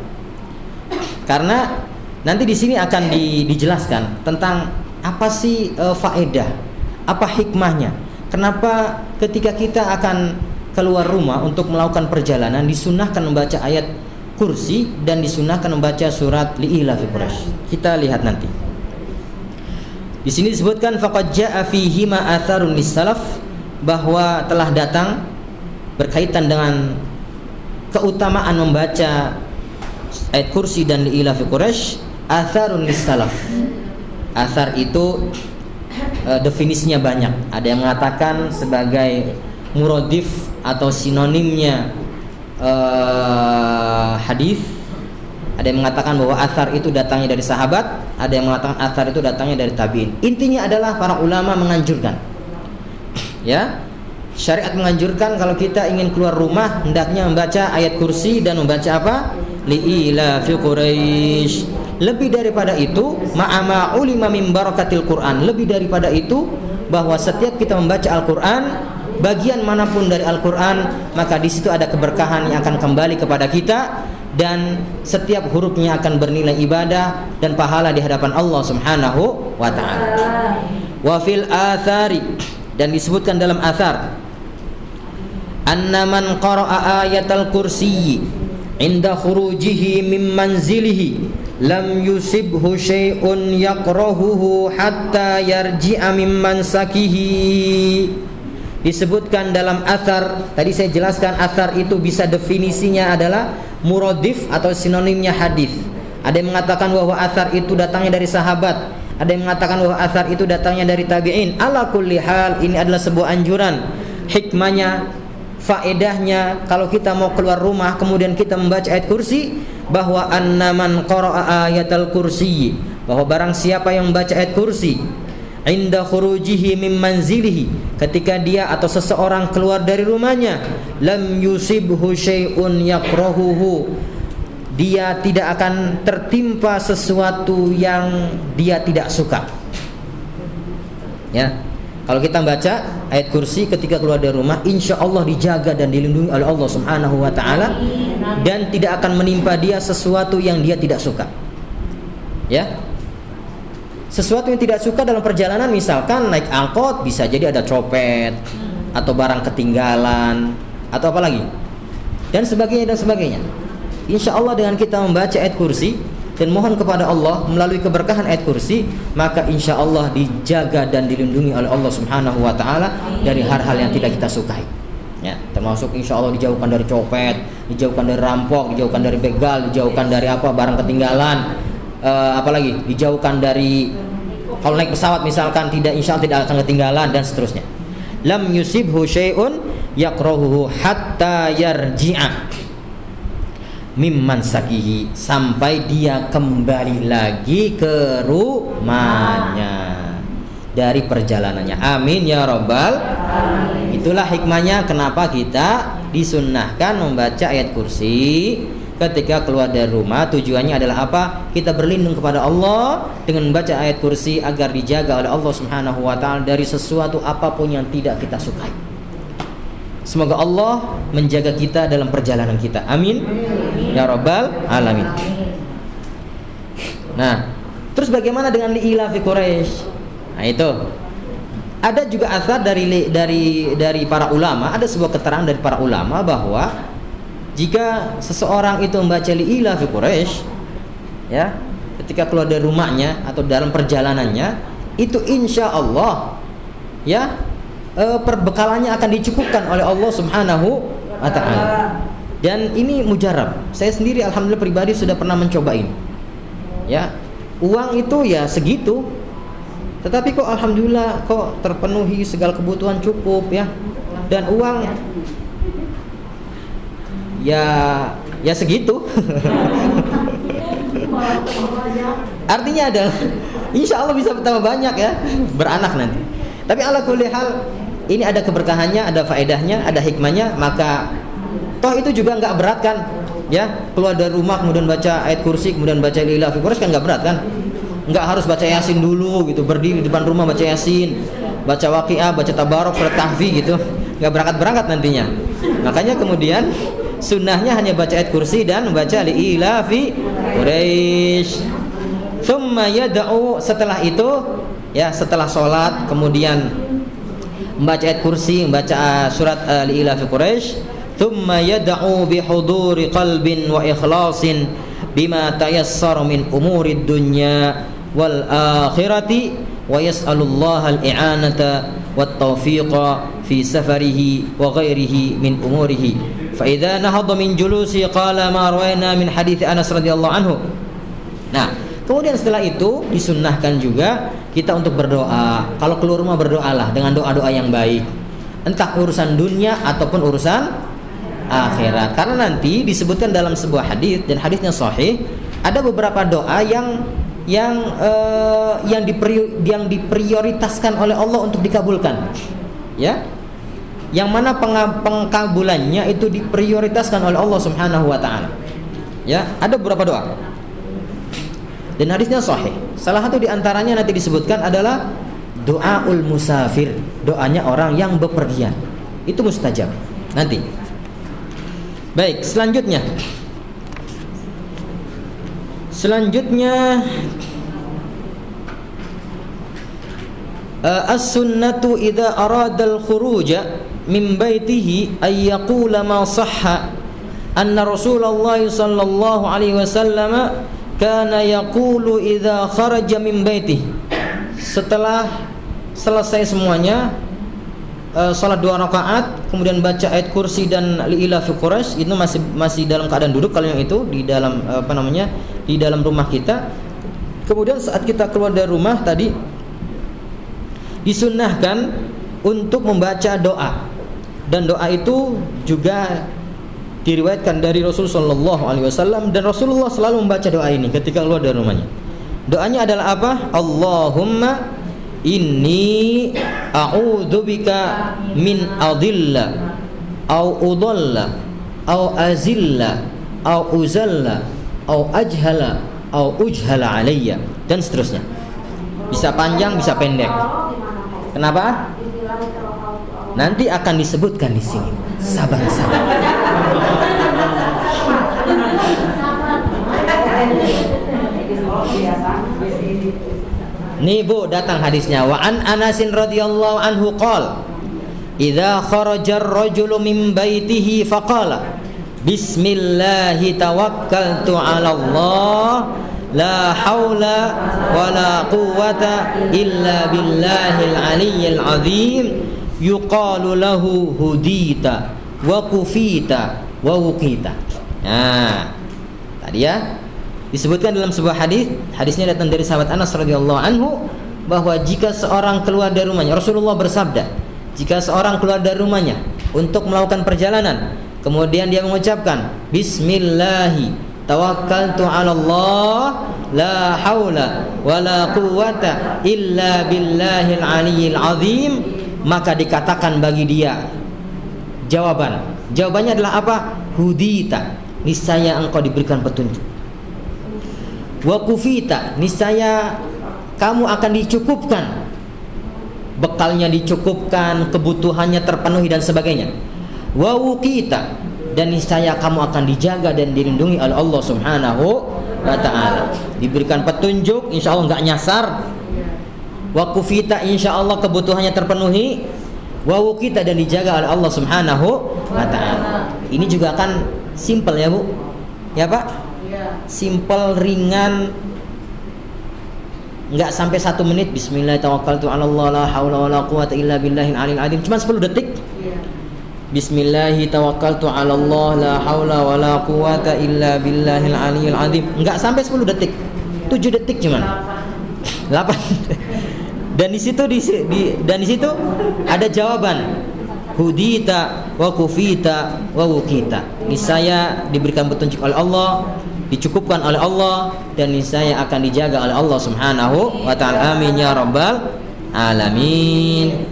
Karena nanti di sini akan dijelaskan tentang apa sih faedah, apa hikmahnya, kenapa ketika kita akan keluar rumah untuk melakukan perjalanan disunahkan membaca ayat kursi dan disunahkan membaca surat li'ilafi Quraisy. Kita lihat nanti. Di sini disebutkan faqad jaa'a fihi ma atharun lis-salaf, bahwa telah datang berkaitan dengan keutamaan membaca ayat kursi dan li'ilafi Quraisy atharun lis-salaf. Athar itu definisinya banyak. Ada yang mengatakan sebagai muradif atau sinonimnya hadis. Ada yang mengatakan bahwa athar itu datangnya dari sahabat, ada yang mengatakan athar itu datangnya dari tabi'in. Intinya adalah para ulama menganjurkan, ya, syariat menganjurkan kalau kita ingin keluar rumah hendaknya membaca ayat kursi dan membaca apa? Li'ilafi Quraisy. Lebih daripada itu, ma'ama ulima min barakatil Quran. Lebih daripada itu, bahwa setiap kita membaca Al-Quran, bagian manapun dari Al-Quran, maka di situ ada keberkahan yang akan kembali kepada kita, dan setiap hurufnya akan bernilai ibadah dan pahala di hadapan Allah Subhanahu wa ta'ala. Wa fil athari, dan disebutkan dalam athar, anna man qara'a ayatal kursiyyi inda khurujihi min manzilihi lam yusibhu syai'un yakrahuhu hatta yarji'a min mansakihi. Disebutkan dalam athar, tadi saya jelaskan athar itu bisa definisinya adalah muradif atau sinonimnya hadis. Ada yang mengatakan bahwa athar itu datangnya dari sahabat, ada yang mengatakan bahwa athar itu datangnya dari tabi'in. Ala kulli hal, ini adalah sebuah anjuran. Hikmahnya, faedahnya, kalau kita mau keluar rumah kemudian kita membaca ayat kursi, bahwa annaman qara'a ayatal kursi, bahwa barang siapa yang membaca ayat kursi inda khurujihi min manzilihi, ketika dia atau seseorang keluar dari rumahnya, lam yusibhu syai'un yakrahuhu, dia tidak akan tertimpa sesuatu yang dia tidak suka. Ya, kalau kita baca ayat kursi ketika keluar dari rumah, insya Allah dijaga dan dilindungi oleh Allah Subhanahu wa ta'ala, dan tidak akan menimpa dia sesuatu yang dia tidak suka. Ya, sesuatu yang tidak suka dalam perjalanan, misalkan naik angkot bisa jadi ada copet atau barang ketinggalan atau apa lagi dan sebagainya dan sebagainya. Insya Allah dengan kita membaca ayat kursi dan mohon kepada Allah melalui keberkahan ayat kursi, maka insya Allah dijaga dan dilindungi oleh Allah Subhanahu wa ta'ala dari hal-hal yang tidak kita sukai. Ya, termasuk insya Allah dijauhkan dari copet, dijauhkan dari rampok, dijauhkan dari begal, dijauhkan dari apa barang ketinggalan, apalagi dijauhkan dari, kalau naik pesawat misalkan tidak, insya Allah tidak akan ketinggalan dan seterusnya. Lam yusibhu syai'un yakrahuhu hatta yarji'a mimman sakihi, sampai dia kembali lagi ke rumahnya dari perjalanannya. Amin ya rabbal alamin. Itulah hikmahnya kenapa kita disunnahkan membaca ayat kursi ketika keluar dari rumah. Tujuannya adalah apa? Kita berlindung kepada Allah dengan membaca ayat kursi agar dijaga oleh Allah Subhanahu wa ta'ala dari sesuatu apapun yang tidak kita sukai. Semoga Allah menjaga kita dalam perjalanan kita. Amin ya rabbal alamin. Nah, terus bagaimana dengan li'ilafi Quraisy? Nah, itu ada juga athar dari para ulama, ada sebuah keterangan dari para ulama bahwa jika seseorang itu membaca li'ilafi Quraisy, ya, ketika keluar dari rumahnya atau dalam perjalanannya, itu insya Allah, ya, perbekalannya akan dicukupkan oleh Allah Subhanahu wa ta'ala. Dan ini mujarab. Saya sendiri alhamdulillah pribadi sudah pernah mencoba ini. Ya, uang itu ya segitu, tetapi kok alhamdulillah kok terpenuhi segala kebutuhan cukup, ya. Dan uang ya segitu. Artinya adalah insya Allah bisa bertambah banyak, ya, beranak nanti. Tapi ala kulli hal ini ada keberkahannya, ada faedahnya, ada hikmahnya. Maka toh itu juga nggak berat kan, ya, keluar dari rumah kemudian baca ayat kursi kemudian baca li'ilafi Quraisy kan nggak berat kan. Nggak harus baca yasin dulu gitu, berdiri di depan rumah baca yasin, baca waqiah, baca tabarok, surat kahfi gitu, nggak berangkat nantinya. Makanya kemudian sunnahnya hanya baca ayat kursi dan membaca li'ilafi Quraisy. Tsumma yad'u, setelah itu, ya, setelah sholat kemudian membaca ayat kursi, membaca surat li'ilafi Quraisy. thumma yad'u bihuduri qalbin wa ikhlasin bima tayassara min umurid dunya wal akhirati wa yas'alullaha al-i'anata wat tawfiqa fi safarihi wa ghairihi min umurihi fa idza nahadha min julusi qala ma rawayna min hadits Anas radhiyallahu anhu. Nah, kemudian setelah itu disunnahkan juga kita untuk berdoa. Kalau keluar rumah berdoalah dengan doa-doa yang baik, entah urusan dunia ataupun urusan akhirat. Karena nanti disebutkan dalam sebuah hadis dan hadisnya sahih, ada beberapa doa yang diprioritaskan oleh Allah untuk dikabulkan. Ya. Yang mana pengkabulannya itu diprioritaskan oleh Allah Subhanahu wa taala. Ya, ada beberapa doa. Dan hadisnya sahih. Salah satu di antaranya nanti disebutkan adalah doaul musafir, doanya orang yang bepergian. Itu mustajab. Nanti. Baik, selanjutnya as-sunnatu idza arada al-khuruja min baitihi ay yaqula ma sahha anna Rasulullah sallallahu alaihi wasallam kana yaqulu idza kharaja min baitihi. Setelah selesai semuanya, salat 2 rakaat, kemudian baca ayat kursi dan li'ila fi Quraisy, itu masih dalam keadaan duduk. Kalau yang itu di dalam di dalam rumah kita. Kemudian saat kita keluar dari rumah tadi disunnahkan untuk membaca doa, dan doa itu juga diriwayatkan dari Rasul sallallahu alaihi wasallam, dan Rasulullah selalu membaca doa ini ketika keluar dari rumahnya. Doanya adalah apa? Allahumma inni a'udzubika min adilla au udalla au azilla au uzalla au ajhala au ujhala alayya, dan seterusnya. Bisa panjang, bisa pendek. Kenapa? Nanti akan disebutkan di sini. Sabar-sabar. Nih Bu, datang hadisnya. Wa an Anasin radhiyallahu anhu qala idza kharaja ar-rajulu min baitihi faqala bismillahi tawakkaltu 'ala Allah la haula wala quwwata illa billahil aliyyil azim yuqalu lahu hudita wa kufita wa wuqita. Nah, tadi ya disebutkan dalam sebuah hadisnya datang dari sahabat Anas radhiyallahu anhu, bahwa jika seorang keluar dari rumahnya, Rasulullah bersabda, jika seorang keluar dari rumahnya untuk melakukan perjalanan, kemudian dia mengucapkan bismillahi tawakkaltu 'ala Allah la haula wala quwwata illa billahil aliyyil azim, maka dikatakan bagi dia jawabannya adalah apa? Hudita, niscaya engkau diberikan petunjuk. Wa kufita, niscaya kamu akan dicukupkan, bekalnya dicukupkan, kebutuhannya terpenuhi dan sebagainya. Wa wuqita, dan niscaya kamu akan dijaga dan dilindungi oleh Allah Subhanahu wa taala. Diberikan petunjuk, insyaallah enggak nyasar. Wa kufita, insyaallah kebutuhannya terpenuhi. Wa wuqita, dan dijaga oleh Allah Subhanahu wa taala. Ini juga kan simple ya Bu. Ya Pak? Simple, ringan, nggak sampai 1 menit. Bismillah tawakkaltu 'ala Allah la haula wala quwwata illa billahil aliyil azim, cuma 10 detik. Bismillah tawakkaltu 'ala Allah la haula wala quwwata illa billahil aliyil azim, nggak sampai 10 detik, 7 detik cuman. 8. Dan di situ ada jawaban. Hudita wa kufita wa wukita, niscaya diberikan petunjuk oleh Allah, dicukupkan oleh Allah, dan niscaya akan dijaga oleh Allah Subhanahu wa ta'ala. Amin ya rabbal alamin.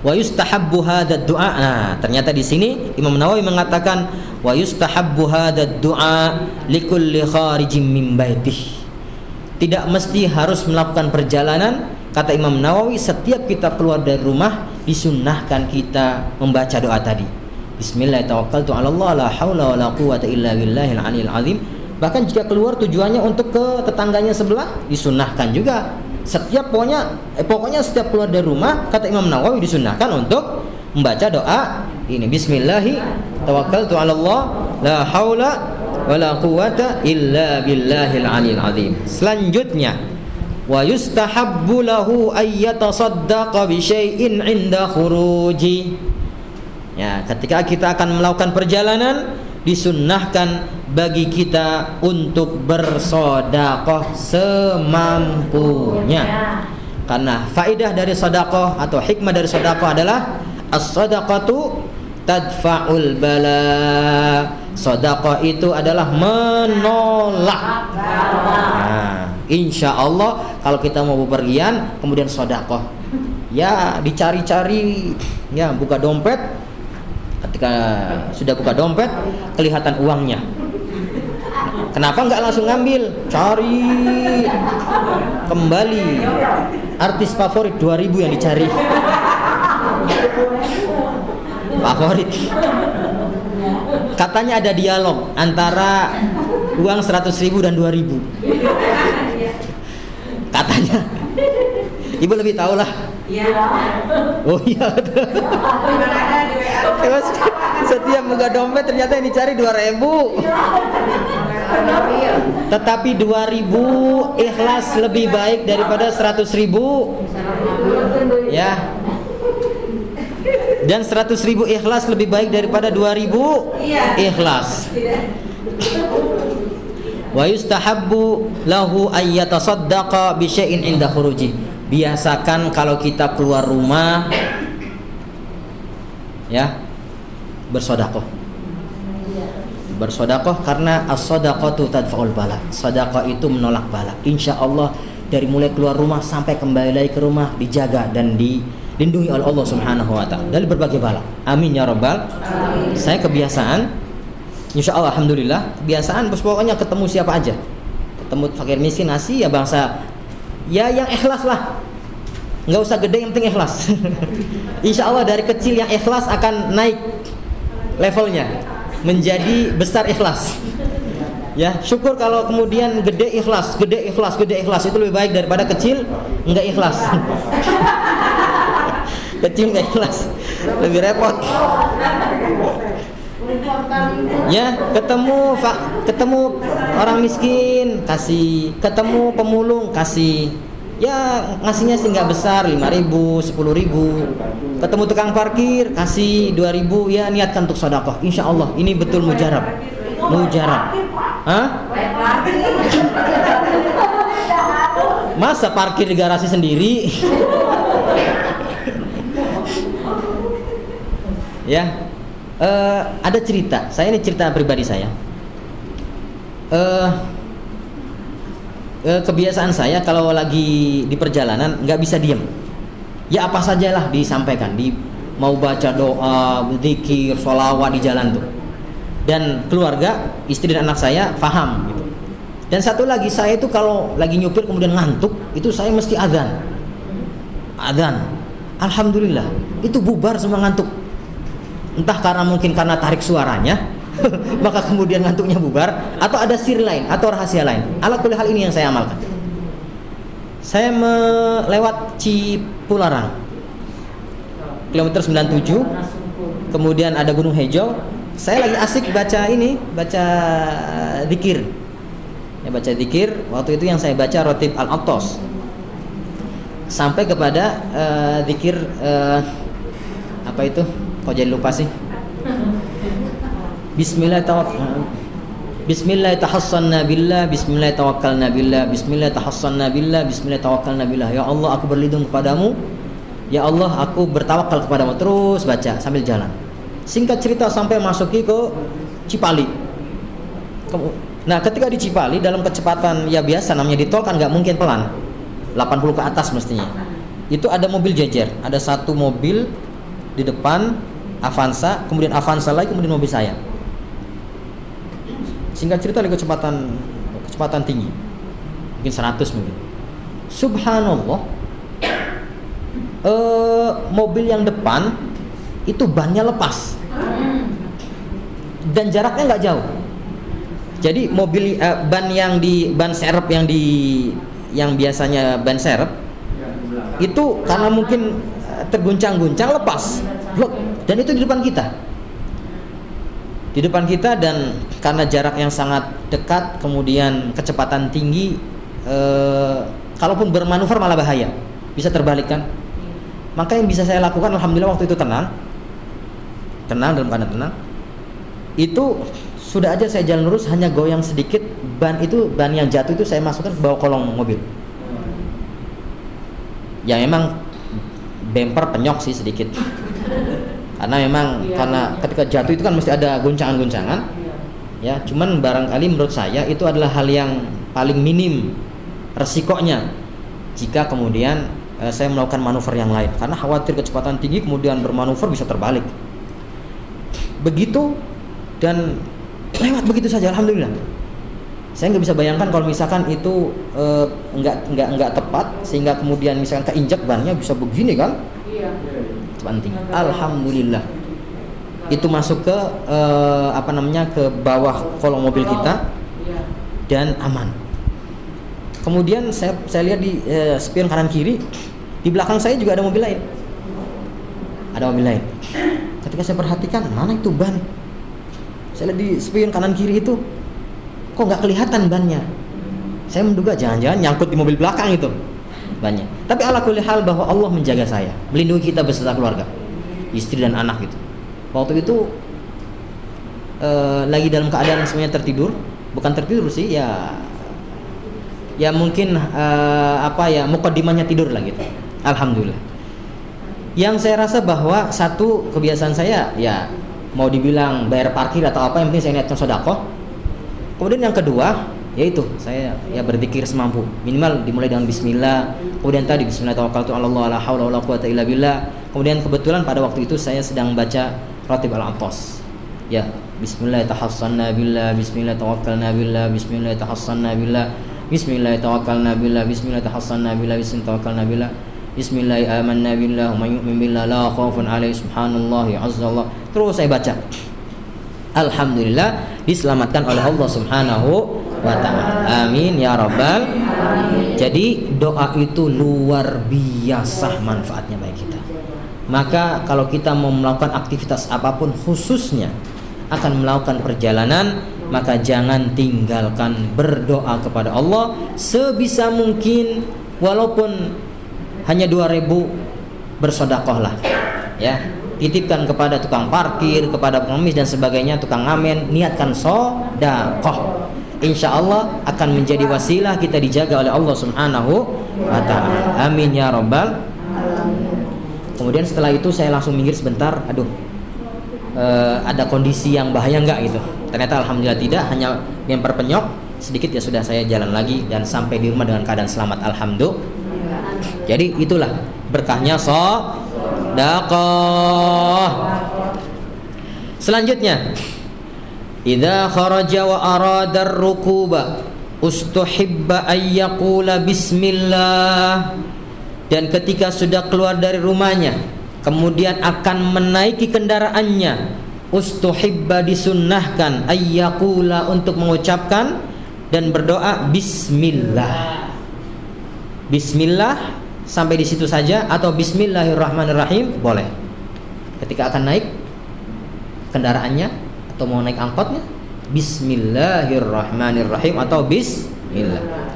Wa yustahabbu hadzal du'a. Nah, ternyata di sini Imam Nawawi mengatakan wa yustahabbu hadzal du'a likulli kharijin min baitih. Tidak mesti harus melakukan perjalanan. Kata Imam Nawawi, setiap kita keluar dari rumah disunnahkan kita membaca doa tadi. Bismillah tawakkaltu 'ala Allah la haula wala quwwata illa billahil aliyil azim. Bahkan jika keluar tujuannya untuk ke tetangganya sebelah, disunnahkan juga. Pokoknya setiap keluar dari rumah, kata Imam Nawawi, disunnahkan untuk membaca doa ini bismillahi tawakkaltu 'ala Allah la haula wala quwwata illa billahil aliyil azim. Selanjutnya wa yustahabbu lahu ay yatasaddaqa bi syai'in 'inda khuruji. Ya, ketika kita akan melakukan perjalanan disunnahkan bagi kita untuk bersedekah semampunya. Karena faidah dari sedekah atau hikmah dari sedekah adalah as-sadaqatu tadfa'ul bala. Sedekah itu adalah menolak. Nah, insya Allah kalau kita mau bepergian kemudian sedekah, ya dicari-cari, ya buka dompet. Ketika sudah buka dompet kelihatan uangnya. Kenapa nggak langsung ngambil? Cari kembali. Artis favorit 2000 yang dicari. Favorit. Katanya ada dialog antara uang 100.000 dan 2.000. Katanya. Ibu lebih tahu lah. Iya. Oh iya. Setiap buka dompet ternyata yang dicari 2.000. Tetapi 2.000 ikhlas lebih baik daripada 100.000. Ya. Dan 100.000 ikhlas lebih baik daripada 2.000 ikhlas. Wa yustahabbu lahu ay yatasaddaqa bi syai'in 'inda khuruji. Biasakan kalau kita keluar rumah, ya, bersedekah. Bersedekah karena as-sadaqatu tadfa'ul bala. Sedekah itu menolak bala. Insyaallah dari mulai keluar rumah sampai kembali lagi ke rumah dijaga dan dilindungi oleh Allah Subhanahu wa taala dari berbagai bala. Amin ya rabbal. Amin. Saya kebiasaan, insyaallah alhamdulillah, kebiasaan pokoknya ketemu siapa aja. Ketemu fakir miskin nasi ya bangsa, ya yang ikhlas lah. Nggak usah gede, yang penting ikhlas. Insya Allah dari kecil yang ikhlas akan naik levelnya menjadi besar ikhlas. Ya, syukur kalau kemudian gede ikhlas, gede ikhlas, gede ikhlas, itu lebih baik daripada kecil nggak ikhlas. Kecil nggak ikhlas, lebih repot. Ya, ketemu orang miskin kasih, ketemu pemulung kasih. Ya ngasihnya sih nggak besar, 5.000, 10.000. Ketemu tukang parkir kasih 2.000, ya niatkan untuk sedekah. Insya Allah ini betul mujarab. Mujarab. Hah? Masa parkir di garasi sendiri? Ya, ada cerita. Saya ini cerita pribadi saya. Kebiasaan saya kalau lagi di perjalanan nggak bisa diem. Ya apa sajalah disampaikan. Mau baca doa, zikir, sholawat di jalan tuh. Dan keluarga, istri dan anak saya paham gitu. Dan satu lagi, saya itu kalau lagi nyupir kemudian ngantuk, itu saya mesti adzan. Adzan. Alhamdulillah, itu bubar semua ngantuk. Entah mungkin karena tarik suaranya, maka kemudian ngantuknya bubar, atau ada sir lain atau rahasia lain. Ala kulli hal ini yang saya amalkan. Saya melewat Cipularang, kilometer 97, kemudian ada Gunung Hijau. Saya lagi asik baca zikir. Ya, baca zikir. Waktu itu yang saya baca Rotib Al-Attos. Sampai kepada zikir apa itu? Kok jadi lupa sih? Bismillah tahassanna billah, bismillah tawakkalna billah, bismillah tahassanna billah, bismillah tawakkalna billah. Ya Allah, aku berlindung kepadamu. Ya Allah, aku bertawakal kepadamu. Terus baca sambil jalan. Singkat cerita sampai masuki ke Cipali. Nah, ketika di Cipali dalam kecepatan ya biasa, namanya di tol kan nggak mungkin pelan, 80 ke atas mestinya. Itu ada mobil jejer, ada satu mobil di depan Avanza, kemudian Avanza lagi, kemudian mobil saya. Singkat cerita di kecepatan tinggi, mungkin 100 mungkin. Subhanallah, mobil yang depan itu bannya lepas dan jaraknya nggak jauh. Jadi mobil ban serep yang biasanya ban serep itu karena mungkin terguncang-guncang lepas. Loh, Dan itu di depan kita. Di depan kita, dan karena jarak yang sangat dekat, kemudian kecepatan tinggi, kalaupun bermanuver malah bahaya, bisa terbalik kan. Maka yang bisa saya lakukan, alhamdulillah waktu itu tenang dalam keadaan tenang. Itu sudah aja saya jalan lurus, hanya goyang sedikit, ban yang jatuh itu saya masukkan ke bawah kolong mobil. Ya memang bemper penyok sih sedikit. Karena memang karena ketika jatuh itu kan mesti ada goncangan-goncangan. Ya, cuman barangkali menurut saya itu adalah hal yang paling minim resikonya jika kemudian saya melakukan manuver yang lain, karena khawatir kecepatan tinggi kemudian bermanuver bisa terbalik. Begitu, dan lewat begitu saja, alhamdulillah. Saya nggak bisa bayangkan kalau misalkan itu nggak tepat sehingga kemudian misalkan keinjak bannya bisa begini kan? Penting. Alhamdulillah. Itu masuk ke ke bawah kolong mobil kita dan aman. Kemudian saya lihat di spion kanan kiri, di belakang saya juga ada mobil lain. Ada mobil lain. Ketika saya perhatikan, mana itu ban? Saya lihat di spion kanan kiri itu, kok nggak kelihatan bannya? Saya menduga jangan-jangan nyangkut di mobil belakang itu bannya. Tapi ala kulli hal bahwa Allah menjaga saya, melindungi kita beserta keluarga, istri dan anak gitu. Waktu itu lagi dalam keadaan semuanya tertidur, bukan tertidur sih, ya mungkin mukaddimahnya tidur lah gitu. Alhamdulillah. Yang saya rasa bahwa satu kebiasaan saya, ya mau dibilang bayar parkir atau apa, yang penting saya niatkan sedekah. Kemudian yang kedua, yaitu saya berzikir semampu, minimal dimulai dengan bismillah. Kemudian tadi bismillah tawakkaltu 'ala Allah la haula wala quwata illa billah. Kemudian kebetulan pada waktu itu saya sedang baca Ratib Al-Attas. Ya, bismillah tahassanna billah, bismillah tawakkalna billah, bismillah tahassanna billah, bismillah tawakkalna billah, bismillah tahassanna billah, bismillah tawakkalna billah, bismillah amanna billah, may yu'min billah la khaufun 'alaihi subhanallahi azzallah. Terus saya baca. Alhamdulillah diselamatkan oleh Allah Subhanahu wa ta'ala. Amin ya rabbal. Jadi doa itu luar biasa manfaatnya bagi kita. Maka kalau kita mau melakukan aktivitas apapun, khususnya akan melakukan perjalanan, maka jangan tinggalkan berdoa kepada Allah sebisa mungkin, walaupun hanya 2.000, bersedekahlah. Ya, titipkan kepada tukang parkir, kepada pengemis dan sebagainya, tukang ngamen, niatkan sedekah. Insya Allah akan menjadi wasilah kita dijaga oleh Allah Subhanahu wa ta'ala. Amin ya rabbal. Kemudian setelah itu saya langsung minggir sebentar. Ada kondisi yang bahaya enggak gitu? Ternyata alhamdulillah tidak, hanya yang perpenyok sedikit, ya sudah saya jalan lagi dan sampai di rumah dengan keadaan selamat, alhamdulillah. Jadi itulah berkahnya sedekah. Selanjutnya, idza kharaja wa arada ar-rukuba ustuhibba ay yaqula bismillah. Dan ketika sudah keluar dari rumahnya, kemudian akan menaiki kendaraannya, ustuhibba, disunnahkan, ay yaqula, untuk mengucapkan dan berdoa bismillah. Bismillah sampai di situ saja, atau bismillahirrahmanirrahim boleh. Ketika akan naik kendaraannya atau mau naik angkotnya, bismillahirrahmanirrahim atau bismillah.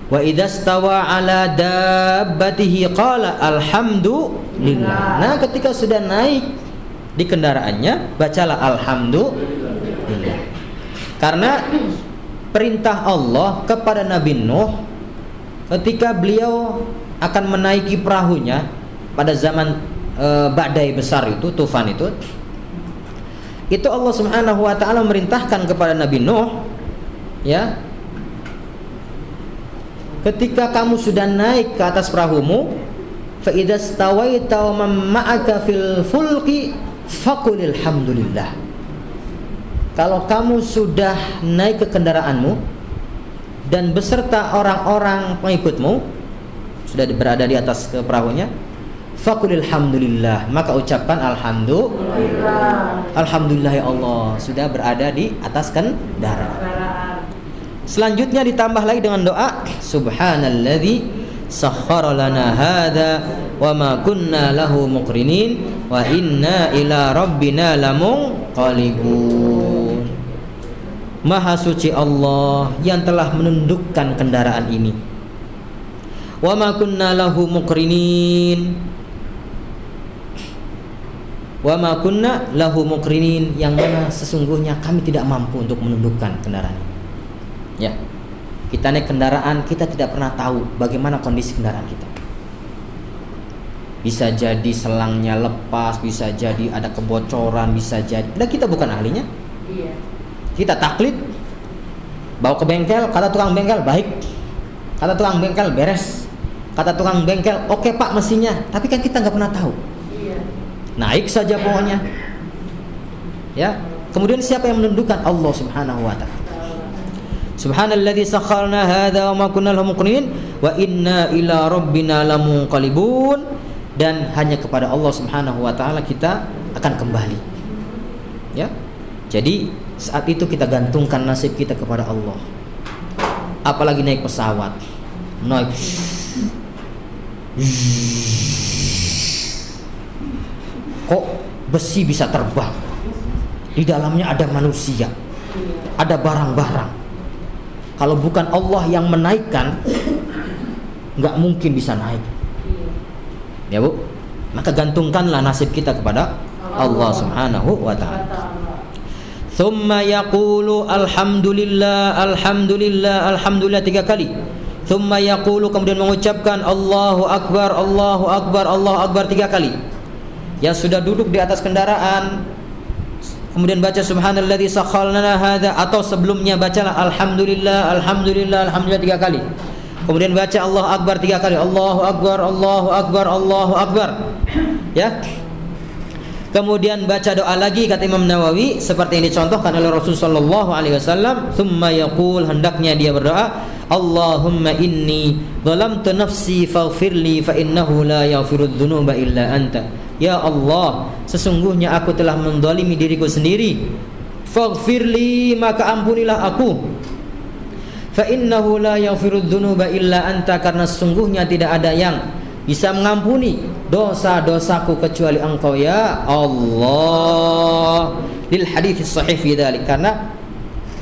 Wa idza stawa ala dabbatihi qala alhamdulillah. Nah, ketika sudah naik di kendaraannya, bacalah alhamdulillah. Karena perintah Allah kepada Nabi Nuh ketika beliau akan menaiki perahunya pada zaman badai besar itu, tufan itu Allah Subhanahu wa ta'ala memerintahkan kepada Nabi Nuh, ya, ketika kamu sudah naik ke atas perahumu, fa idza stawaita wa ma'aka fil fulki faqulil hamdulillah. Kalau kamu sudah naik ke kendaraanmu dan beserta orang-orang pengikutmu sudah berada di atas ke perahunya, faqulil hamdulillah, maka ucapkan alhamdulillah. Alhamdulillah ya Allah, sudah berada di atas kendaraan. Selanjutnya ditambah lagi dengan doa subhanalladzi sakhkhara lana hadza wa ma kunna lahu muqrinin wa inna ila rabbina lamunqalibun. Maha suci Allah yang telah menundukkan kendaraan ini. Wa ma kunna lahu muqrinin, wa ma kunna lahu muqrinin, yang mana sesungguhnya kami tidak mampu untuk menundukkan kendaraan ini. Ya. Kita naik kendaraan, kita tidak pernah tahu bagaimana kondisi kendaraan kita. Bisa jadi selangnya lepas, bisa jadi ada kebocoran, bisa jadi. Dan kita bukan ahlinya. Iya. Kita taklid, bawa ke bengkel, kata tukang bengkel baik, kata tukang bengkel beres, kata tukang bengkel oke pak mesinnya, tapi kan kita nggak pernah tahu. Iya. Naik saja pokoknya. Ya. Kemudian siapa yang menundukkan? Allah Subhanahu wa taala. Subhanalladzi sakharna hadza wa ma kunna lahu muqrinin wa inna ila rabbina lamunqalibun. Dan hanya kepada Allah Subhanahu wa taala kita akan kembali. Ya. Jadi saat itu kita gantungkan nasib kita kepada Allah. Apalagi naik pesawat, naik kok besi bisa terbang, di dalamnya ada manusia, ada barang-barang. Kalau bukan Allah yang menaikkan, nggak mungkin bisa naik. Ya Bu, maka gantungkanlah nasib kita kepada Allah Subhanahu wa ta'ala. Thumma yaqulu alhamdulillah, alhamdulillah, alhamdulillah 3 kali. Thumma yaqulu, kemudian mengucapkan Allahu Akbar, Allahu Akbar, Allahu Akbar 3 kali. Yang sudah duduk di atas kendaraan, kemudian baca subhanalladzi sakhalna hadza, atau sebelumnya bacalah alhamdulillah, alhamdulillah, alhamdulillah 3 kali. Kemudian baca Allahu Akbar 3 kali. Allahu Akbar, Allahu Akbar, Allahu Akbar. Ya. Kemudian baca doa lagi, kata Imam Nawawi, seperti yang dicontohkan oleh Rasulullah sallallahu alaihi wasallam. Tsumma yaqul, hendaknya dia berdoa, Allahumma inni zalamtu nafsi faghfirli fa innahu la yaghfirudz dzunuba illa anta. Ya Allah, sesungguhnya aku telah menzalimi diriku sendiri. Faghfirli, maka ampunilah aku. Fa innahu la yaghfirudz dzunuba illa anta, karena sesungguhnya tidak ada yang bisa mengampuni dosa-dosaku kecuali Engkau ya Allah. Lil hadits sahih fi dzalik, karena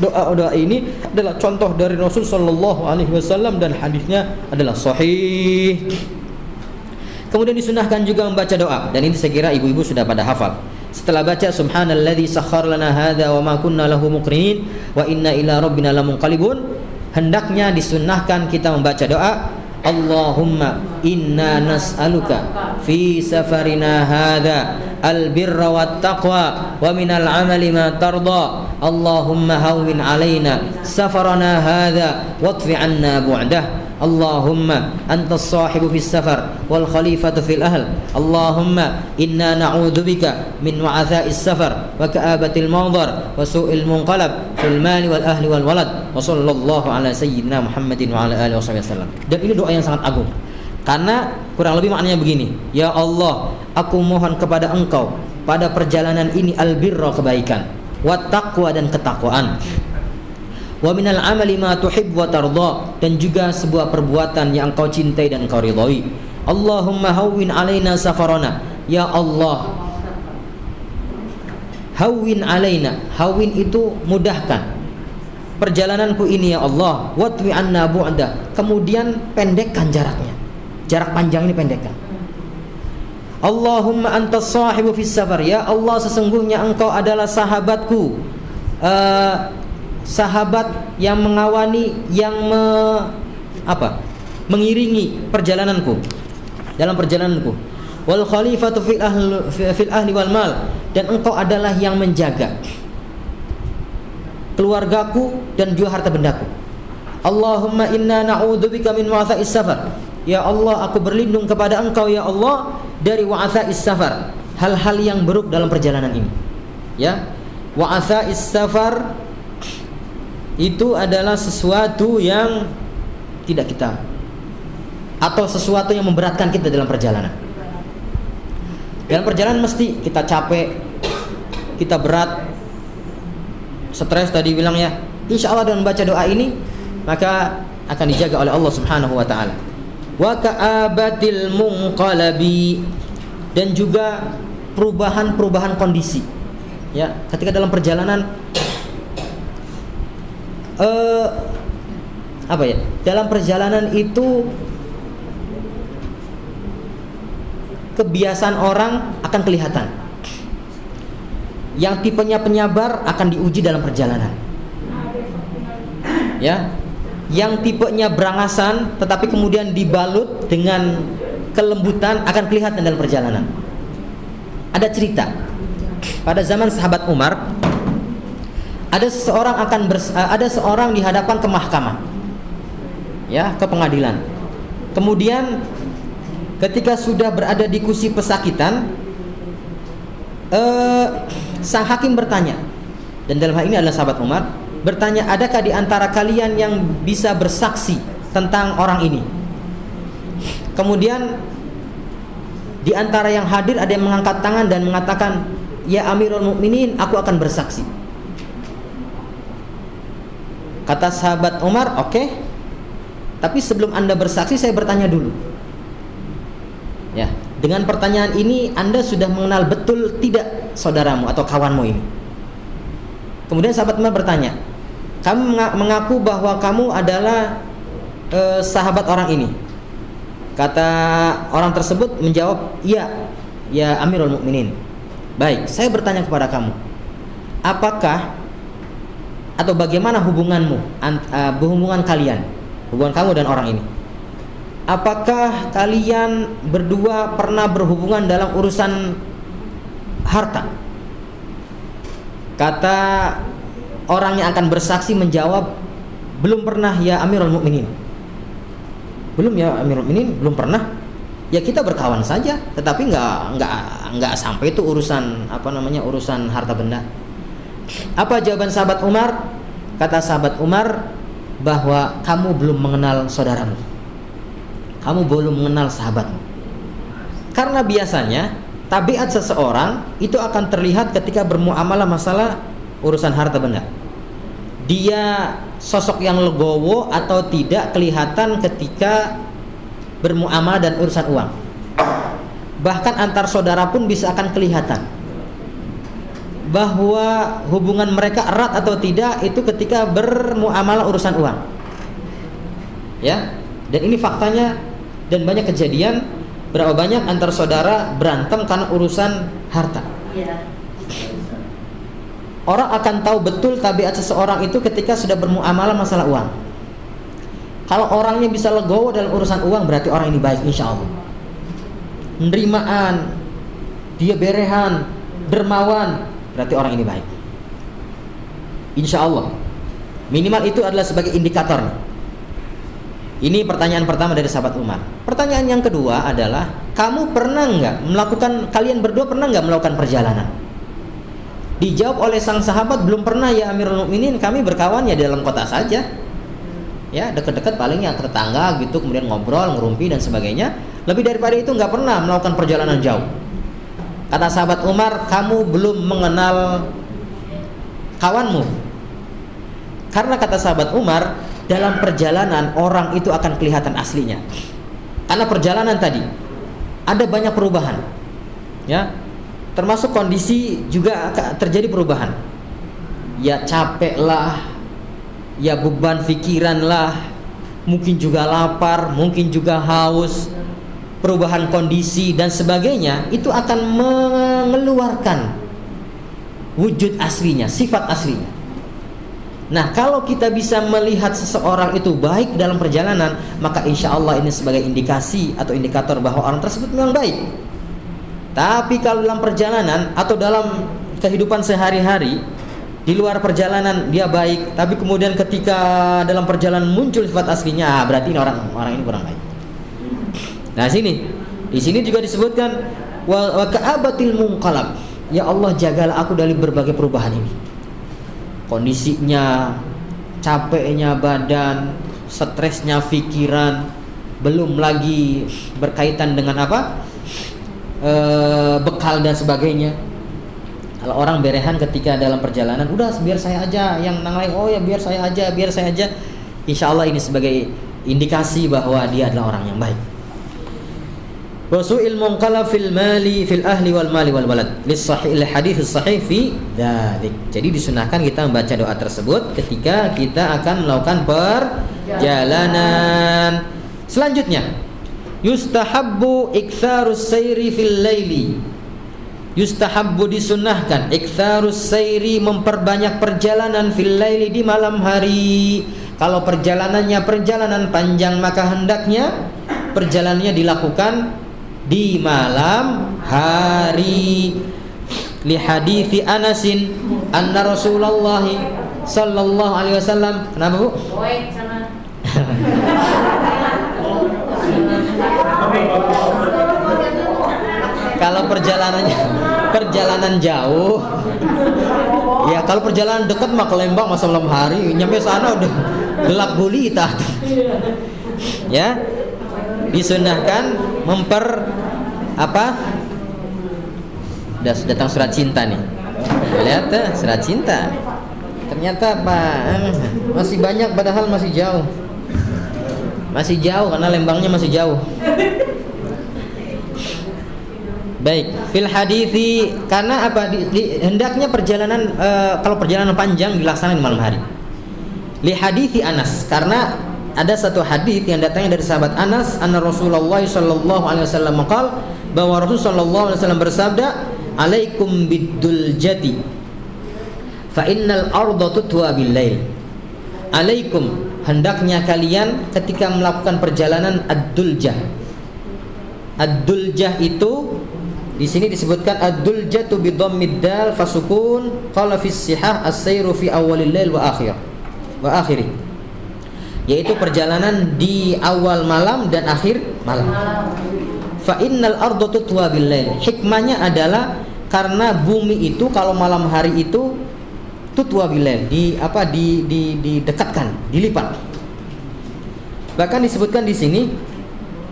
doa-doa ini adalah contoh dari Rasul sallallahu alaihi wasallam dan hadisnya adalah sahih. Kemudian disunahkan juga membaca doa, dan ini saya kira ibu-ibu sudah pada hafal. Setelah baca subhanalladzi sakhkhara lana hadza wa ma kunna lahu muqrinin wa inna ila rabbina lamunqalibun, hendaknya disunahkan kita membaca doa, Allahumma inna nas'aluka fi safarina hadha albirra wat taqwa wa minal amali ma tarda. Allahumma hawwin alaina safarana hadha watfi anna bu'dah. Allahumma antas sahibu fis safar wal khalifatu fil ahl. Allahumma inna na'udzubika min wa'atha'is safar wa ka'abatil manzar wa su'il munqalab fil mali wal ahli wal walad. Wa sallallahu ala sayyidina Muhammadin wa ala alihi wasallam. Dan ini doa yang sangat agung, karena kurang lebih maknanya begini: ya Allah, aku mohon kepada Engkau pada perjalanan ini albirra, kebaikan, wat taqwa, dan ketakwaan, wa minal amali ma tuhib wa tarda, dan juga sebuah perbuatan yang Engkau cintai dan Engkau ridhoi. Allahumma hawwin alaina safarana, ya Allah, hawwin alaina, hawwin itu mudahkan perjalananku ini ya Allah, watwi anna bu'da, kemudian pendekkan jaraknya, jarak panjang ini pendekkan. Allahumma antas sahibu fis safar, ya Allah, sesungguhnya Engkau adalah sahabatku, sahabat yang mengawani, yang mengiringi perjalananku, dalam perjalananku. Wal khalifatu fil ahli wal mal, dan Engkau adalah yang menjaga keluargaku dan juga harta bendaku. Allahumma inna na'udzubika min wa'atha'is safar, ya Allah, aku berlindung kepada Engkau ya Allah dari wa'atha'is safar, hal-hal yang buruk dalam perjalanan ini. Ya, wa'atha'is safar itu adalah sesuatu yang tidak kita, atau sesuatu yang memberatkan kita dalam perjalanan. Dalam perjalanan mesti kita capek, kita berat, stres tadi bilang ya. Insya Allah dengan baca doa ini maka akan dijaga oleh Allah Subhanahu wa ta'ala. wa ka'abatil munqalabi, dan juga perubahan kondisi. Ya, ketika dalam perjalanan dalam perjalanan itu kebiasaan orang akan kelihatan. Yang tipenya penyabar akan diuji dalam perjalanan. Ya, yang tipenya berangasan tetapi kemudian dibalut dengan kelembutan akan kelihatan dalam perjalanan. Ada cerita pada zaman sahabat Umar, ada seorang di hadapan ke mahkamah, ya, ke pengadilan. Kemudian ketika sudah berada di kursi pesakitan, sang hakim bertanya, dan dalam hal ini adalah sahabat Umar, bertanya, adakah di antara kalian yang bisa bersaksi tentang orang ini? Kemudian di antara yang hadir ada yang mengangkat tangan dan mengatakan, ya Amirul Mukminin, aku akan bersaksi. Kata sahabat Umar, oke, tapi sebelum Anda bersaksi saya bertanya dulu. Ya, dengan pertanyaan ini Anda sudah mengenal betul tidak saudaramu atau kawanmu ini? Kemudian sahabat Umar bertanya, kamu mengaku bahwa kamu adalah sahabat orang ini? Kata orang tersebut menjawab, iya, ya Amirul Mukminin. Baik, saya bertanya kepada kamu, apakah atau bagaimana hubunganmu, hubungan kalian, hubungan kamu dan orang ini? Apakah kalian berdua pernah berhubungan dalam urusan harta? Kata orang yang akan bersaksi menjawab, belum pernah ya Amirul Mukminin. Belum ya Amirul Mukminin, belum pernah. Ya kita berkawan saja, tetapi nggak sampai itu urusan urusan harta benda. Apa jawaban sahabat Umar? Kata sahabat Umar bahwa kamu belum mengenal saudaramu, kamu belum mengenal sahabatmu. Karena biasanya tabiat seseorang itu akan terlihat ketika bermuamalah masalah urusan harta benda. Dia sosok yang legowo atau tidak kelihatan ketika bermuamalah dan urusan uang. Bahkan antar saudara pun bisa akan kelihatan bahwa hubungan mereka erat atau tidak itu ketika bermuamalah urusan uang. Ya, dan ini faktanya, dan banyak kejadian berapa banyak antar saudara berantem karena urusan harta. Orang akan tahu betul tabiat seseorang itu ketika sudah bermuamalah masalah uang. Kalau orangnya bisa legowo dalam urusan uang, berarti orang ini baik, insya Allah. Nerimaan, dia berehan, dermawan, berarti orang ini baik, insya Allah. Minimal itu adalah sebagai indikator. Ini pertanyaan pertama dari sahabat Umar. Pertanyaan yang kedua adalah, kalian berdua pernah nggak melakukan perjalanan? Dijawab oleh sang sahabat, belum pernah ya Amirul Mukminin, kami berkawan ya di dalam kota saja. Ya, dekat-dekat paling yang tetangga gitu, kemudian ngobrol, ngerumpi dan sebagainya. Lebih daripada itu nggak pernah melakukan perjalanan jauh. Kata sahabat Umar, kamu belum mengenal kawanmu. Karena kata sahabat Umar, dalam perjalanan orang itu akan kelihatan aslinya. Karena perjalanan tadi ada banyak perubahan. Ya, termasuk kondisi juga terjadi perubahan. Ya capek lah, ya beban pikiran lah, mungkin juga lapar, mungkin juga haus, perubahan kondisi dan sebagainya, itu akan mengeluarkan wujud aslinya, sifat aslinya. Nah, kalau kita bisa melihat seseorang itu baik dalam perjalanan, maka insya Allah ini sebagai indikasi atau indikator bahwa orang tersebut memang baik. Tapi kalau dalam perjalanan atau dalam kehidupan sehari-hari, di luar perjalanan dia baik, tapi kemudian ketika dalam perjalanan muncul sifat aslinya, berarti ini orang ini kurang baik. Nah, di sini juga disebutkan wa ka'abatil munqalab. Ya Allah, jagalah aku dari berbagai perubahan ini. Kondisinya, capeknya badan, stresnya pikiran, belum lagi berkaitan dengan bekal dan sebagainya. Kalau orang berehan ketika dalam perjalanan, udah biar saya aja yang nang lain, oh ya biar saya aja, insya Allah ini sebagai indikasi bahwa dia adalah orang yang baik. Wasu'il munqala fil mali fil ahli wal mali wal walad lis sahih al hadits sahih fi dzalik. Jadi disunahkan kita membaca doa tersebut ketika kita akan melakukan perjalanan. Selanjutnya, yustahabbu iktsarus sayri fil laili. Yustahabbu disunahkan iktsarus sayri memperbanyak perjalanan fil laili di malam hari. Kalau perjalanannya perjalanan panjang maka hendaknya perjalanannya dilakukan di malam hari. Li hadithi Anasin anna Rasulullah sallallahu alaihi wasallam. Kenapa, Bu? Kalau perjalanan jauh, ya kalau perjalanan dekat mah ke Lembang masa malam hari, nyampe sana udah gelap gulita. Ya, disunahkan Sudah datang surat cinta nih. Lihat surat cinta. Ternyata masih banyak padahal masih jauh. Masih jauh karena Lembangnya masih jauh. Baik, fil hadithi karena hendaknya perjalanan kalau perjalanan panjang dilaksanakan di malam hari. Li hadithi Anas, karena ada satu hadis yang datangnya dari sahabat Anas, anna Rasulullah sallallahu alaihi wasallam qala, bahwa Rasul sallallahu alaihi wasallam bersabda, "Alaikum bid-duljati fa innal arda tutwa bil lail." Alaikum, hendaknya kalian ketika melakukan perjalanan ad-duljah. Ad-duljah itu di sini disebutkan ad-duljatu bi dhammid dal fasukun qala fi sihah as-sayru fi awalil lail wa akhirih. Yaitu perjalanan di awal malam dan akhir malam. Fa innal arda tutwa bil lail. Hikmahnya adalah karena bumi itu kalau malam hari itu tutwa bil lail, didekatkan, dilipat. Bahkan disebutkan di sini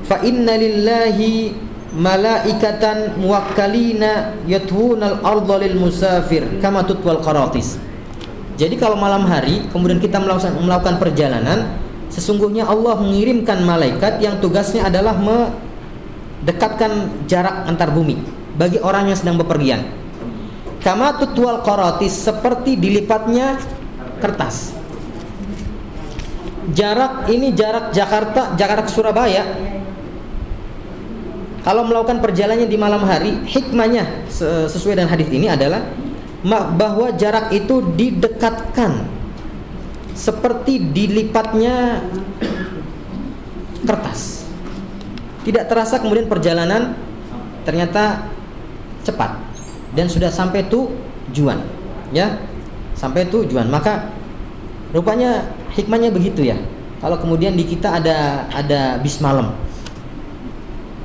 fa inna lillahi malaikatan muwakkalina yathunal arda lil musafir kama tutwal qaratis. Jadi kalau malam hari kemudian kita melakukan perjalanan, sesungguhnya Allah mengirimkan malaikat yang tugasnya adalah mendekatkan jarak antar bumi bagi orang yang sedang bepergian. Kama tutwal qaratis, seperti dilipatnya kertas. Jarak ini jarak Jakarta Surabaya. Kalau melakukan perjalanan di malam hari, hikmahnya sesuai dengan hadis ini adalah bahwa jarak itu didekatkan seperti dilipatnya kertas. Tidak terasa kemudian perjalanan ternyata cepat dan sudah sampai tujuan, ya, sampai tujuan. Maka rupanya hikmahnya begitu ya. Kalau kemudian di kita ada bis malam,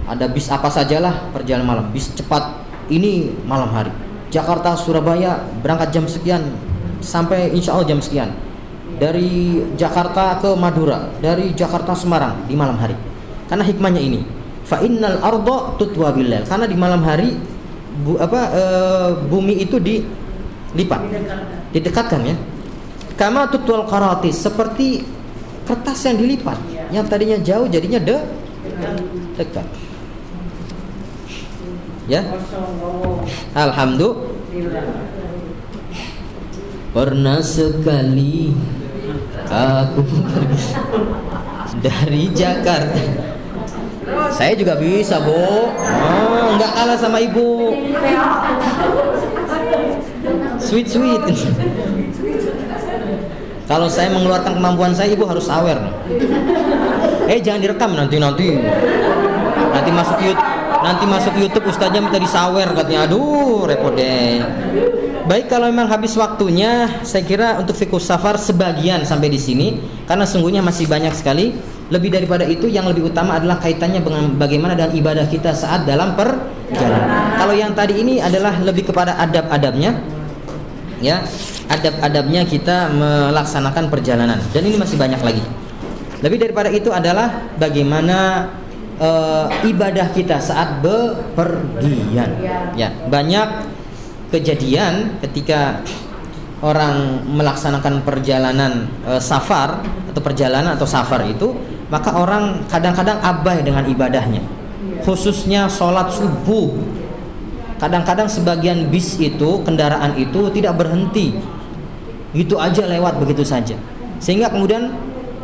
ada bis apa sajalah perjalanan malam, bis cepat ini malam hari. Jakarta Surabaya berangkat jam sekian sampai insya Allah jam sekian. Dari Jakarta ke Madura, dari Jakarta Semarang di malam hari. Karena hikmahnya ini, fa innal arda tutwa bil lail. Karena di malam hari bumi itu dilipat, didekatkan ya. Kama tutwal qaratis, seperti kertas yang dilipat, yang tadinya jauh jadinya dekat. Ya, alhamdulillah. Pernah sekali aku pergi dari Jakarta. Saya juga bisa, Bu. Nggak kalah sama Ibu. Sweet. Kalau saya mengeluarkan kemampuan saya, Ibu harus aware. Jangan direkam nanti masuk YouTube ustaznya minta disawer katanya. Aduh, repot deh. Baik, kalau memang habis waktunya, saya kira untuk fiqhus safar sebagian sampai di sini karena sungguhnya masih banyak sekali. Lebih daripada itu, yang lebih utama adalah kaitannya dengan bagaimana dengan ibadah kita saat dalam perjalanan. Kalau yang tadi ini adalah lebih kepada adab-adabnya, ya, adab-adabnya kita melaksanakan perjalanan. Dan ini masih banyak lagi. Lebih daripada itu adalah bagaimana ibadah kita saat bepergian. Ya, banyak kejadian ketika orang melaksanakan perjalanan safar atau perjalanan atau safar itu maka orang kadang-kadang abai dengan ibadahnya, khususnya sholat subuh. Kadang-kadang sebagian bis itu, kendaraan itu tidak berhenti, gitu aja lewat begitu saja, sehingga kemudian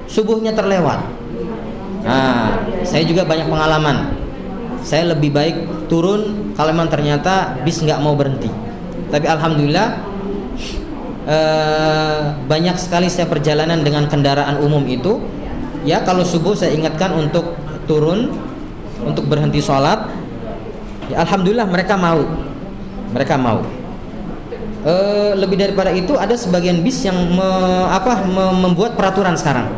subuhnya terlewat. Nah, saya juga banyak pengalaman. Saya lebih baik turun kalau memang ternyata bis nggak mau berhenti. Tapi alhamdulillah banyak sekali saya perjalanan dengan kendaraan umum itu. Ya, kalau subuh saya ingatkan untuk turun, untuk berhenti sholat. Ya, alhamdulillah mereka mau. Lebih daripada itu, ada sebagian bis yang membuat peraturan sekarang.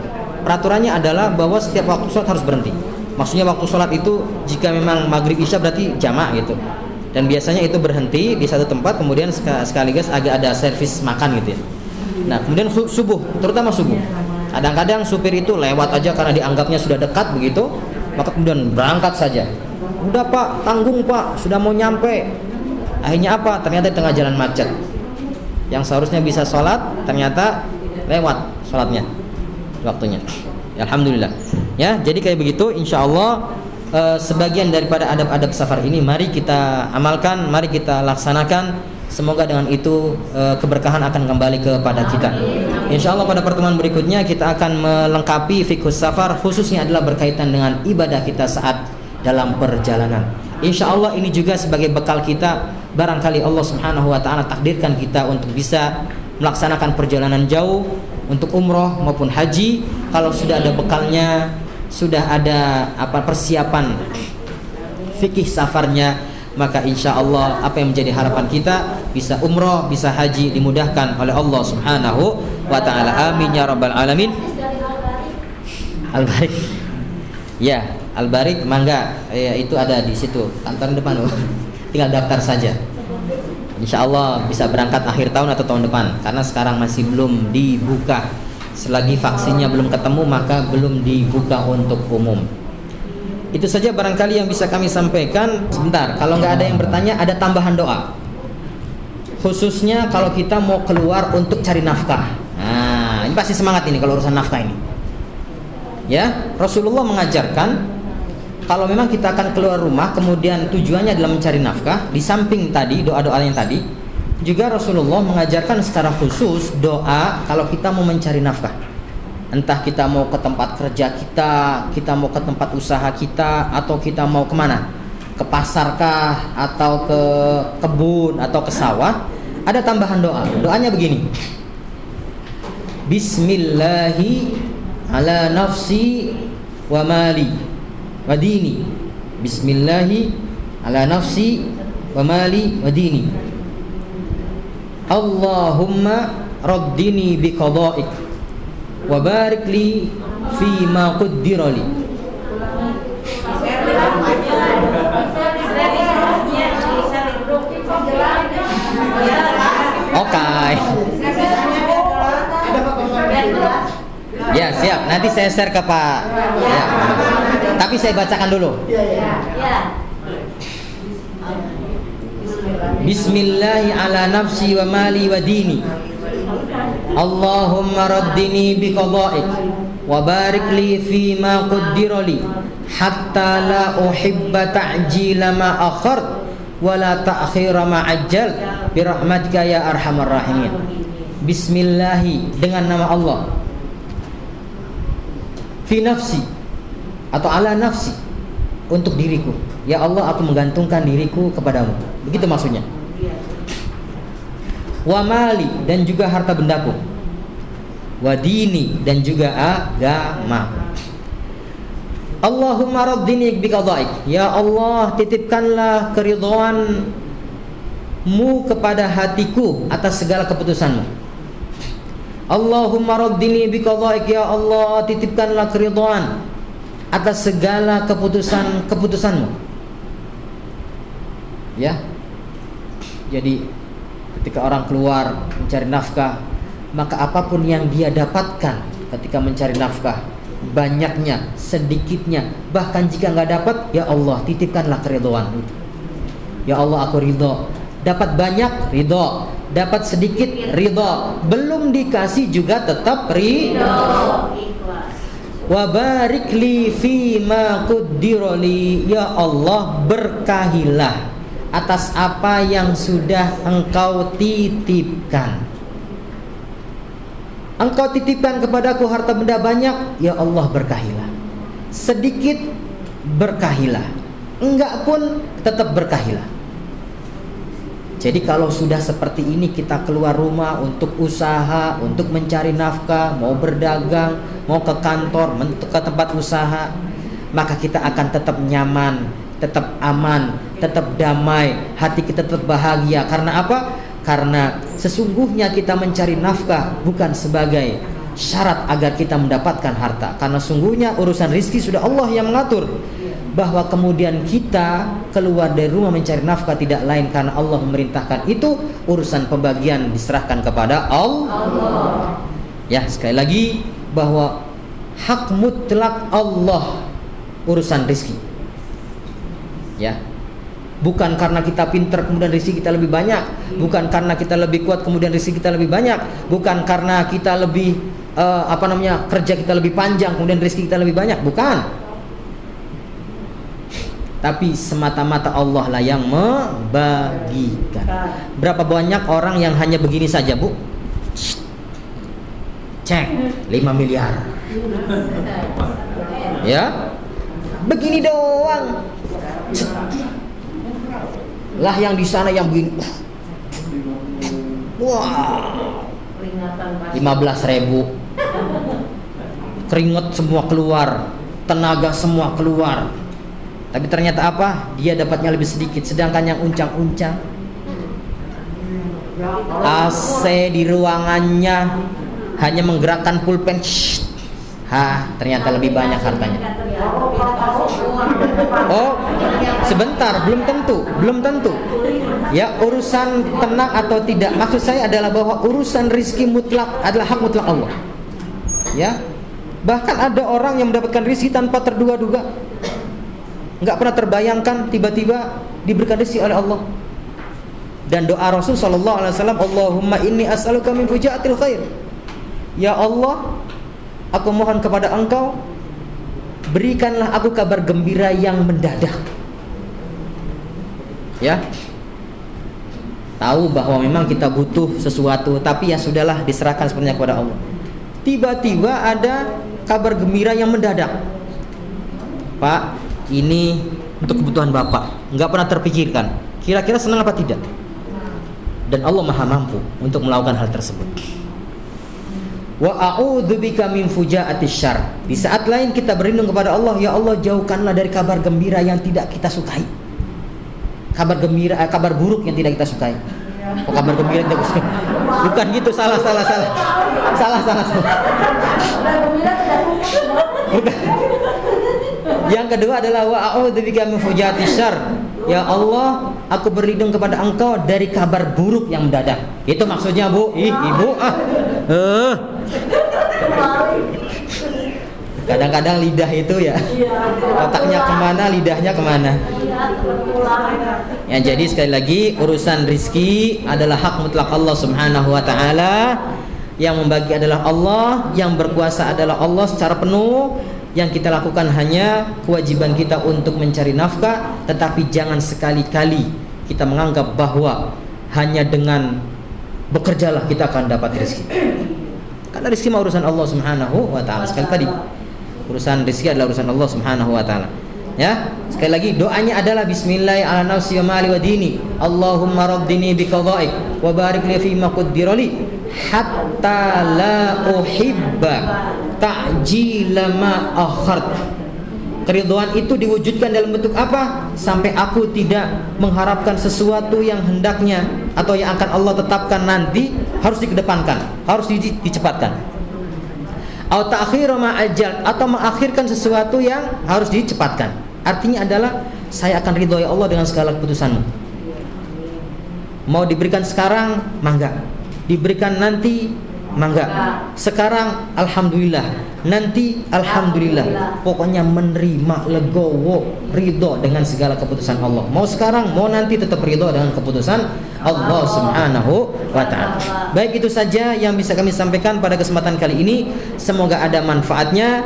Peraturannya adalah bahwa setiap waktu sholat harus berhenti. Maksudnya waktu sholat itu jika memang maghrib isya berarti jamak gitu. Dan biasanya itu berhenti di satu tempat, kemudian sekaligus agak ada servis makan gitu ya. Nah, kemudian subuh, terutama subuh. Kadang-kadang supir itu lewat aja karena dianggapnya sudah dekat begitu, maka kemudian berangkat saja. Udah Pak, tanggung Pak, sudah mau nyampe. Akhirnya apa? Ternyata di tengah jalan macet. Yang seharusnya bisa sholat, ternyata lewat sholatnya, waktunya. Alhamdulillah. Ya, jadi kayak begitu. Insya Allah sebagian daripada adab-adab safar ini mari kita amalkan, mari kita laksanakan. Semoga dengan itu keberkahan akan kembali kepada kita. Insya Allah pada pertemuan berikutnya kita akan melengkapi fiqhus safar, khususnya adalah berkaitan dengan ibadah kita saat dalam perjalanan. Insya Allah ini juga sebagai bekal kita. Barangkali Allah Subhanahu wa ta'ala takdirkan kita untuk bisa melaksanakan perjalanan jauh untuk umroh maupun haji. Kalau sudah ada bekalnya, sudah ada persiapan fikih safarnya, maka insya Allah apa yang menjadi harapan kita bisa umroh, bisa haji dimudahkan oleh Allah Subhanahu wa ta'ala. Amin ya rabbal alamin. Al-Barik, ya Al-Barik, mangga ya, itu ada di situ kantor depan, tinggal daftar saja. Insya Allah bisa berangkat akhir tahun atau tahun depan, karena sekarang masih belum dibuka. Selagi vaksinnya belum ketemu, maka belum dibuka untuk umum. Itu saja barangkali yang bisa kami sampaikan. Sebentar, kalau nggak ada yang bertanya, ada tambahan doa. Khususnya kalau kita mau keluar untuk cari nafkah. Nah, ini pasti semangat ini kalau urusan nafkah ini. Ya, Rasulullah mengajarkan kalau memang kita akan keluar rumah, kemudian tujuannya adalah mencari nafkah, di samping tadi doa-doa yang tadi, juga Rasulullah mengajarkan secara khusus doa kalau kita mau mencari nafkah. Entah kita mau ke tempat kerja kita mau ke tempat usaha kita, atau kita mau kemana, ke pasarkah, atau ke kebun, atau ke sawah, ada tambahan doa. Doanya begini: Bismillahi ala nafsi wa mali wa dini. Bismillahi ala nafsi wa mali wa dini. Allahumma raddini biqada'ik wa barik li fi ma qaddara li. Oke. Ya, siap. Nanti saya share ke Pak. Ya. Tapi saya bacakan dulu. Bismillahi ala nafsi wa mali wa dini. Allahumma raddini biqada'ik wa barik li fi ma qaddara li hatta la uhibba ta'jila ma akhart wa la ta'khira ma ajjal bi rahmatika ya arhamar rahimin. Bismillahi, dengan nama Allah. Fi nafsi, atau ala nafsi, untuk diriku. Ya Allah, aku menggantungkan diriku kepadamu. Begitu maksudnya. Wa mali, dan juga harta bendaku. Wa dini, dan juga agama. Allahumma raddini biqada'ik. Ya Allah, titipkanlah keridhaanmu kepada hatiku atas segala keputusanmu. Allahumma raddini biqada'ik. Ya Allah, titipkanlah keridhaan atas segala keputusanmu. Ya. Jadi ketika orang keluar mencari nafkah, maka apapun yang dia dapatkan ketika mencari nafkah, banyaknya, sedikitnya, bahkan jika nggak dapat, ya Allah, titipkanlah keridhaan itu. Ya Allah, aku ridho. Dapat banyak, ridho. Dapat sedikit, ridho. Belum dikasih juga tetap ridho. Wa barik li fima quddiroli, ya Allah berkahilah atas apa yang sudah Engkau titipkan. Engkau titipkan kepadaku harta benda banyak, ya Allah berkahilah. Sedikit berkahilah, enggak pun tetap berkahilah. Jadi kalau sudah seperti ini kita keluar rumah untuk usaha, untuk mencari nafkah, mau berdagang, mau ke kantor, ke tempat usaha, maka kita akan tetap nyaman, tetap aman, tetap damai, hati kita tetap bahagia. Karena apa? Karena sesungguhnya kita mencari nafkah bukan sebagai syarat agar kita mendapatkan harta. Karena sungguhnya urusan rizki sudah Allah yang mengatur. Bahwa kemudian kita keluar dari rumah mencari nafkah tidak lain karena Allah memerintahkan itu. Urusan pembagian diserahkan kepada Allah. Ya, sekali lagi bahwa hak mutlak Allah urusan rizki. Ya, bukan karena kita pintar kemudian rezeki kita lebih banyak, bukan karena kita lebih kuat kemudian rezeki kita lebih banyak, bukan karena kita lebih kerja kita lebih panjang kemudian rezeki kita lebih banyak, bukan. Tapi semata-mata Allah lah yang membagikan. Berapa banyak orang yang hanya begini saja, Bu? Cek 5 miliar. Ya, begini doang. Lah yang di sana yang begini. Wah, 15.000. Keringat semua keluar, tenaga semua keluar. Tapi ternyata apa? Dia dapatnya lebih sedikit. Sedangkan yang uncang-uncang, AC di ruangannya hanya menggerakkan pulpen, ternyata lebih banyak hartanya. Oh, sebentar, belum tentu. Ya, urusan tenang atau tidak, maksud saya adalah bahwa urusan rizki mutlak adalah hak mutlak Allah. Ya, bahkan ada orang yang mendapatkan rizki tanpa terduga-duga, nggak pernah terbayangkan, tiba-tiba diberikan rezeki oleh Allah. Dan doa Rasul sallallahu alaihi wasallam, Allahumma inni as'aluka min fujaatil khair. Ya Allah, aku mohon kepada Engkau, berikanlah aku kabar gembira yang mendadak. Ya, tahu bahwa memang kita butuh sesuatu, tapi ya sudahlah, diserahkan sepenuhnya kepada Allah. Tiba-tiba ada kabar gembira yang mendadak. Pak, ini untuk kebutuhan Bapak, nggak pernah terpikirkan. Kira-kira senang apa tidak? Dan Allah Maha mampu untuk melakukan hal tersebut. Wa a'udzubika min fujaatis syarr. Di saat lain kita berlindung kepada Allah, ya Allah jauhkanlah dari kabar gembira yang tidak kita sukai. Kabar gembira, kabar buruk yang tidak kita sukai. Oh, kabar gembira tidak sukai. Bukan gitu, salah. Bukan. Yang kedua adalah wa a'udzubika min fujaatis syarr. Ya Allah, aku berlindung kepada Engkau dari kabar buruk yang mendadak. Itu maksudnya, Bu. Ibu kadang-kadang lidah itu ya, otaknya kemana, lidahnya kemana. Ya, jadi sekali lagi urusan rizki adalah hak mutlak Allah Subhanahu wa ta'ala. Yang membagi adalah Allah, yang berkuasa adalah Allah secara penuh. Yang kita lakukan hanya kewajiban kita untuk mencari nafkah, tetapi jangan sekali-kali kita menganggap bahwa hanya dengan bekerjalah kita akan dapat rezeki. Karena rezeki urusan Allah Subhanahu wa ta'ala. Sekali tadi, urusan rezeki adalah urusan Allah Subhanahu wa ta'ala. Ya, sekali lagi doanya adalah bismillah ala nafsi wa mali wa dini. Allahumma raddini bi qada'ik wa barik li fi ma qaddirali hatta la uhibba ta'jila ma akhart. Keridhaan itu diwujudkan dalam bentuk apa? Sampai aku tidak mengharapkan sesuatu yang hendaknya atau yang akan Allah tetapkan nanti harus dikedepankan, harus dicepatkan. Atau ta'khira ma ajal, atau mengakhirkan sesuatu yang harus dicepatkan. Artinya adalah saya akan ridhoi Allah dengan segala keputusanmu. Mau diberikan sekarang, mangga. Diberikan nanti, mangga. Sekarang alhamdulillah, nanti alhamdulillah. Pokoknya menerima, legowo, ridho dengan segala keputusan Allah. Mau sekarang, mau nanti, tetap ridho dengan keputusan Allah Subhanahu wa ta'ala. Baik, itu saja yang bisa kami sampaikan pada kesempatan kali ini. Semoga ada manfaatnya.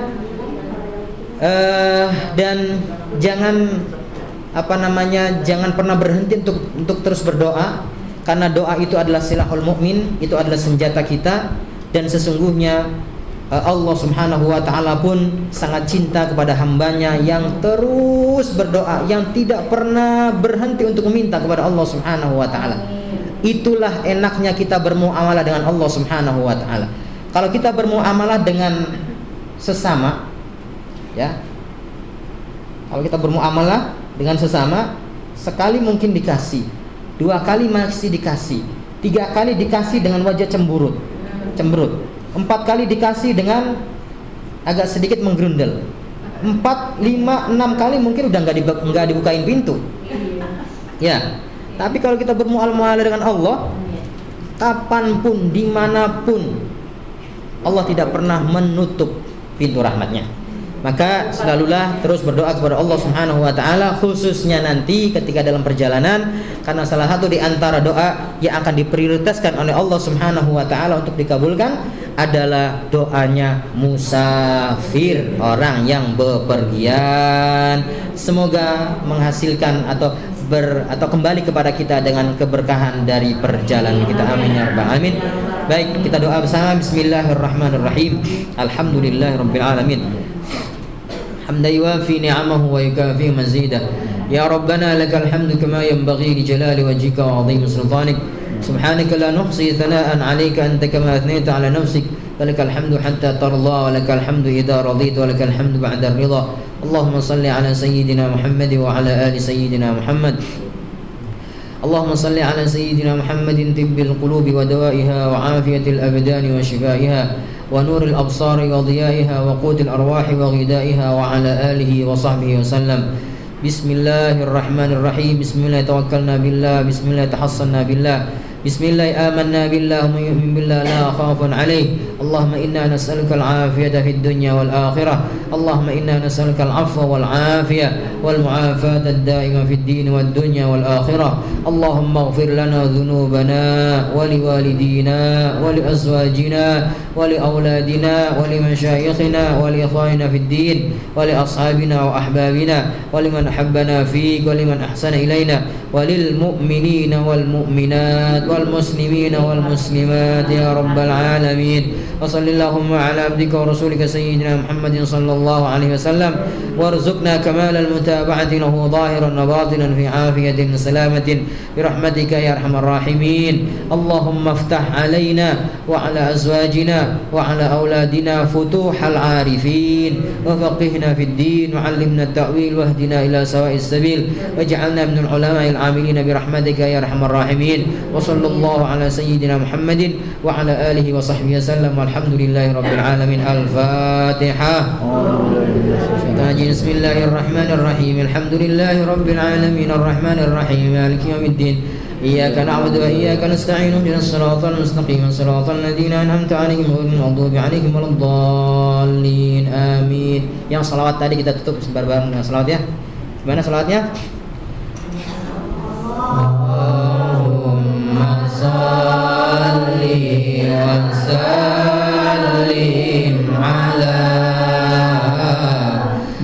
Dan jangan jangan pernah berhenti untuk terus berdoa, karena doa itu adalah silahul mukmin, itu adalah senjata kita. Dan sesungguhnya Allah Subhanahu wa ta'ala pun sangat cinta kepada hambanya yang terus berdoa, yang tidak pernah berhenti untuk meminta kepada Allah Subhanahu wa ta'ala. Itulah enaknya kita bermuamalah dengan Allah Subhanahu wa ta'ala. Kalau kita bermuamalah dengan sesama, ya, kalau kita bermuamalah dengan sesama, sekali mungkin dikasih, 2 kali masih dikasih, 3 kali dikasih dengan wajah cemberut, 4 kali dikasih dengan agak sedikit menggerundel, 4, 5, 6 kali mungkin udah nggak dibukain pintu, ya. Tapi kalau kita bermuamalah dengan Allah, kapanpun, dimanapun, Allah tidak pernah menutup pintu rahmatnya. Maka selalulah terus berdoa kepada Allah Subhanahu wa ta'ala, khususnya nanti ketika dalam perjalanan, karena salah satu di antara doa yang akan diprioritaskan oleh Allah Subhanahu wa ta'ala untuk dikabulkan adalah doanya musafir, orang yang bepergian. Semoga menghasilkan atau kembali kepada kita dengan keberkahan dari perjalanan kita. Amin ya rabbal alamin. Baik, kita doa bersama. Bismillahirrahmanirrahim. Alhamdulillahirabbil alamin. Hamdan yuwafi ni'amahu wa yukafi mazidah. Ya Rabbana lakal hamdu kama yanbaghi li jalali wajhika wa 'azimi sultanik. Subhanaka la nuhsi thana'an 'alayka anta kama athnayta 'ala nafsik. Lakal hamdu hatta tarda wa lakal hamdu idza radita wa lakal hamdu ba'da ar-ridha. Allahumma salli 'ala sayyidina Muhammad wa 'ala ali sayyidina Muhammad. Allahumma salli 'ala sayyidina Muhammadin tibbil qulubi wa dawaiha wa 'afiyatil abdani wa shifaiha ونور الأبصار وضيائها وقوت الأرواح وغذائها وعلى آله وصحبه وسلم. بسم الله الرحمن الرحيم. بسم الله توكلنا بالله. بسم الله تحصنا بالله. بسم الله آمنا بالله. ومن يؤمن بالله لا خوف عليه. اللهم إنا نسألك العافية في الدنيا والآخرة. اللهم إنا نسألك العفو والعافية والمعافاة الدائمة في الدين والدنيا والآخرة. اللهم اغفر لنا ذنوبنا ولوالدينا ولأزواجنا ولأولادنا ولمشايخنا ولإخواننا في الدين ولأصحابنا وأحبابنا ولمن أحبنا فيك ولمن أحسن إلينا وللمؤمنين والمؤمنات والمسلمين والمسلمات يا رب العالمين. وصل اللهم على عبدك ورسولك سيدنا محمد صلى الله عليه وسلم وارزقنا كمال المتابعة له ظاهرا وباطنا في عافية سلامة برحمتك يا أرحم الراحمين. اللهم افتح علينا وعلى أزواجنا وعلى أولادنا فتوح العارفين وفقهنا في الدين وعلمنا التأويل واهدنا إلى سواء السبيل واجعلنا من العلماء العاملين برحمتك يا أرحم الراحمين. وصلى الله على سيدنا محمد وعلى آله وصحبه وسلم والحمد لله رب العالمين. الفاتحة. بسم الله الرحمن الرحيم. الحمد لله رب العالمين الرحمن الرحيم مالك يوم الدين. إياك نعبد وإياك نستعين اهدنا الصراط المستقيم صراط الذين أنعمت عليهم غير المغضوب عليهم ولا الضالين. آمين. Yang salawat tadi kita tutup bareng-bareng dengan salawat ya. Gimana salawatnya? Allahumma salli wa sallim ala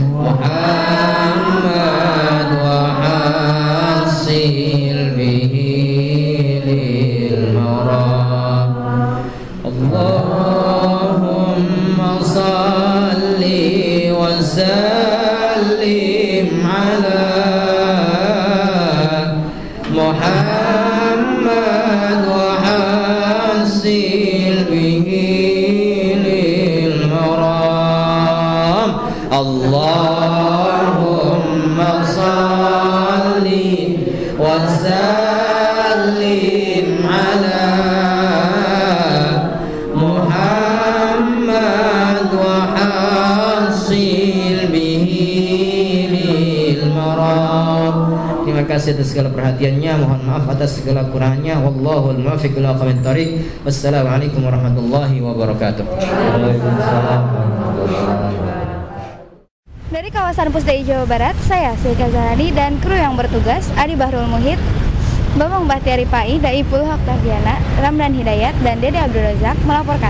Muhammad wa hasil bihi lil maram. Allahumma salli wa sallim ala Muhammad wa hasil bihi lil maram. Allahumma salli wa sallim ala Muhammad wa hasil bihi lil maram. Terima kasih atas segala perhatiannya, mohon maaf atas segala kurangnya. Wallahul muwaffiq ila aqwamit thoriq. Wassalamualaikum warahmatullahi wabarakatuh. Waalaikumsalam warahmatullahi wabarakatuh. Dari kawasan Pusdai Jawa Barat, saya Silka Zahrani dan kru yang bertugas Adi Bahrul Muhid, Bambang Bahtiari Pai, Daipul Haq Tardiana, Ramdan Hidayat, dan Dede Abdul Razak melaporkan.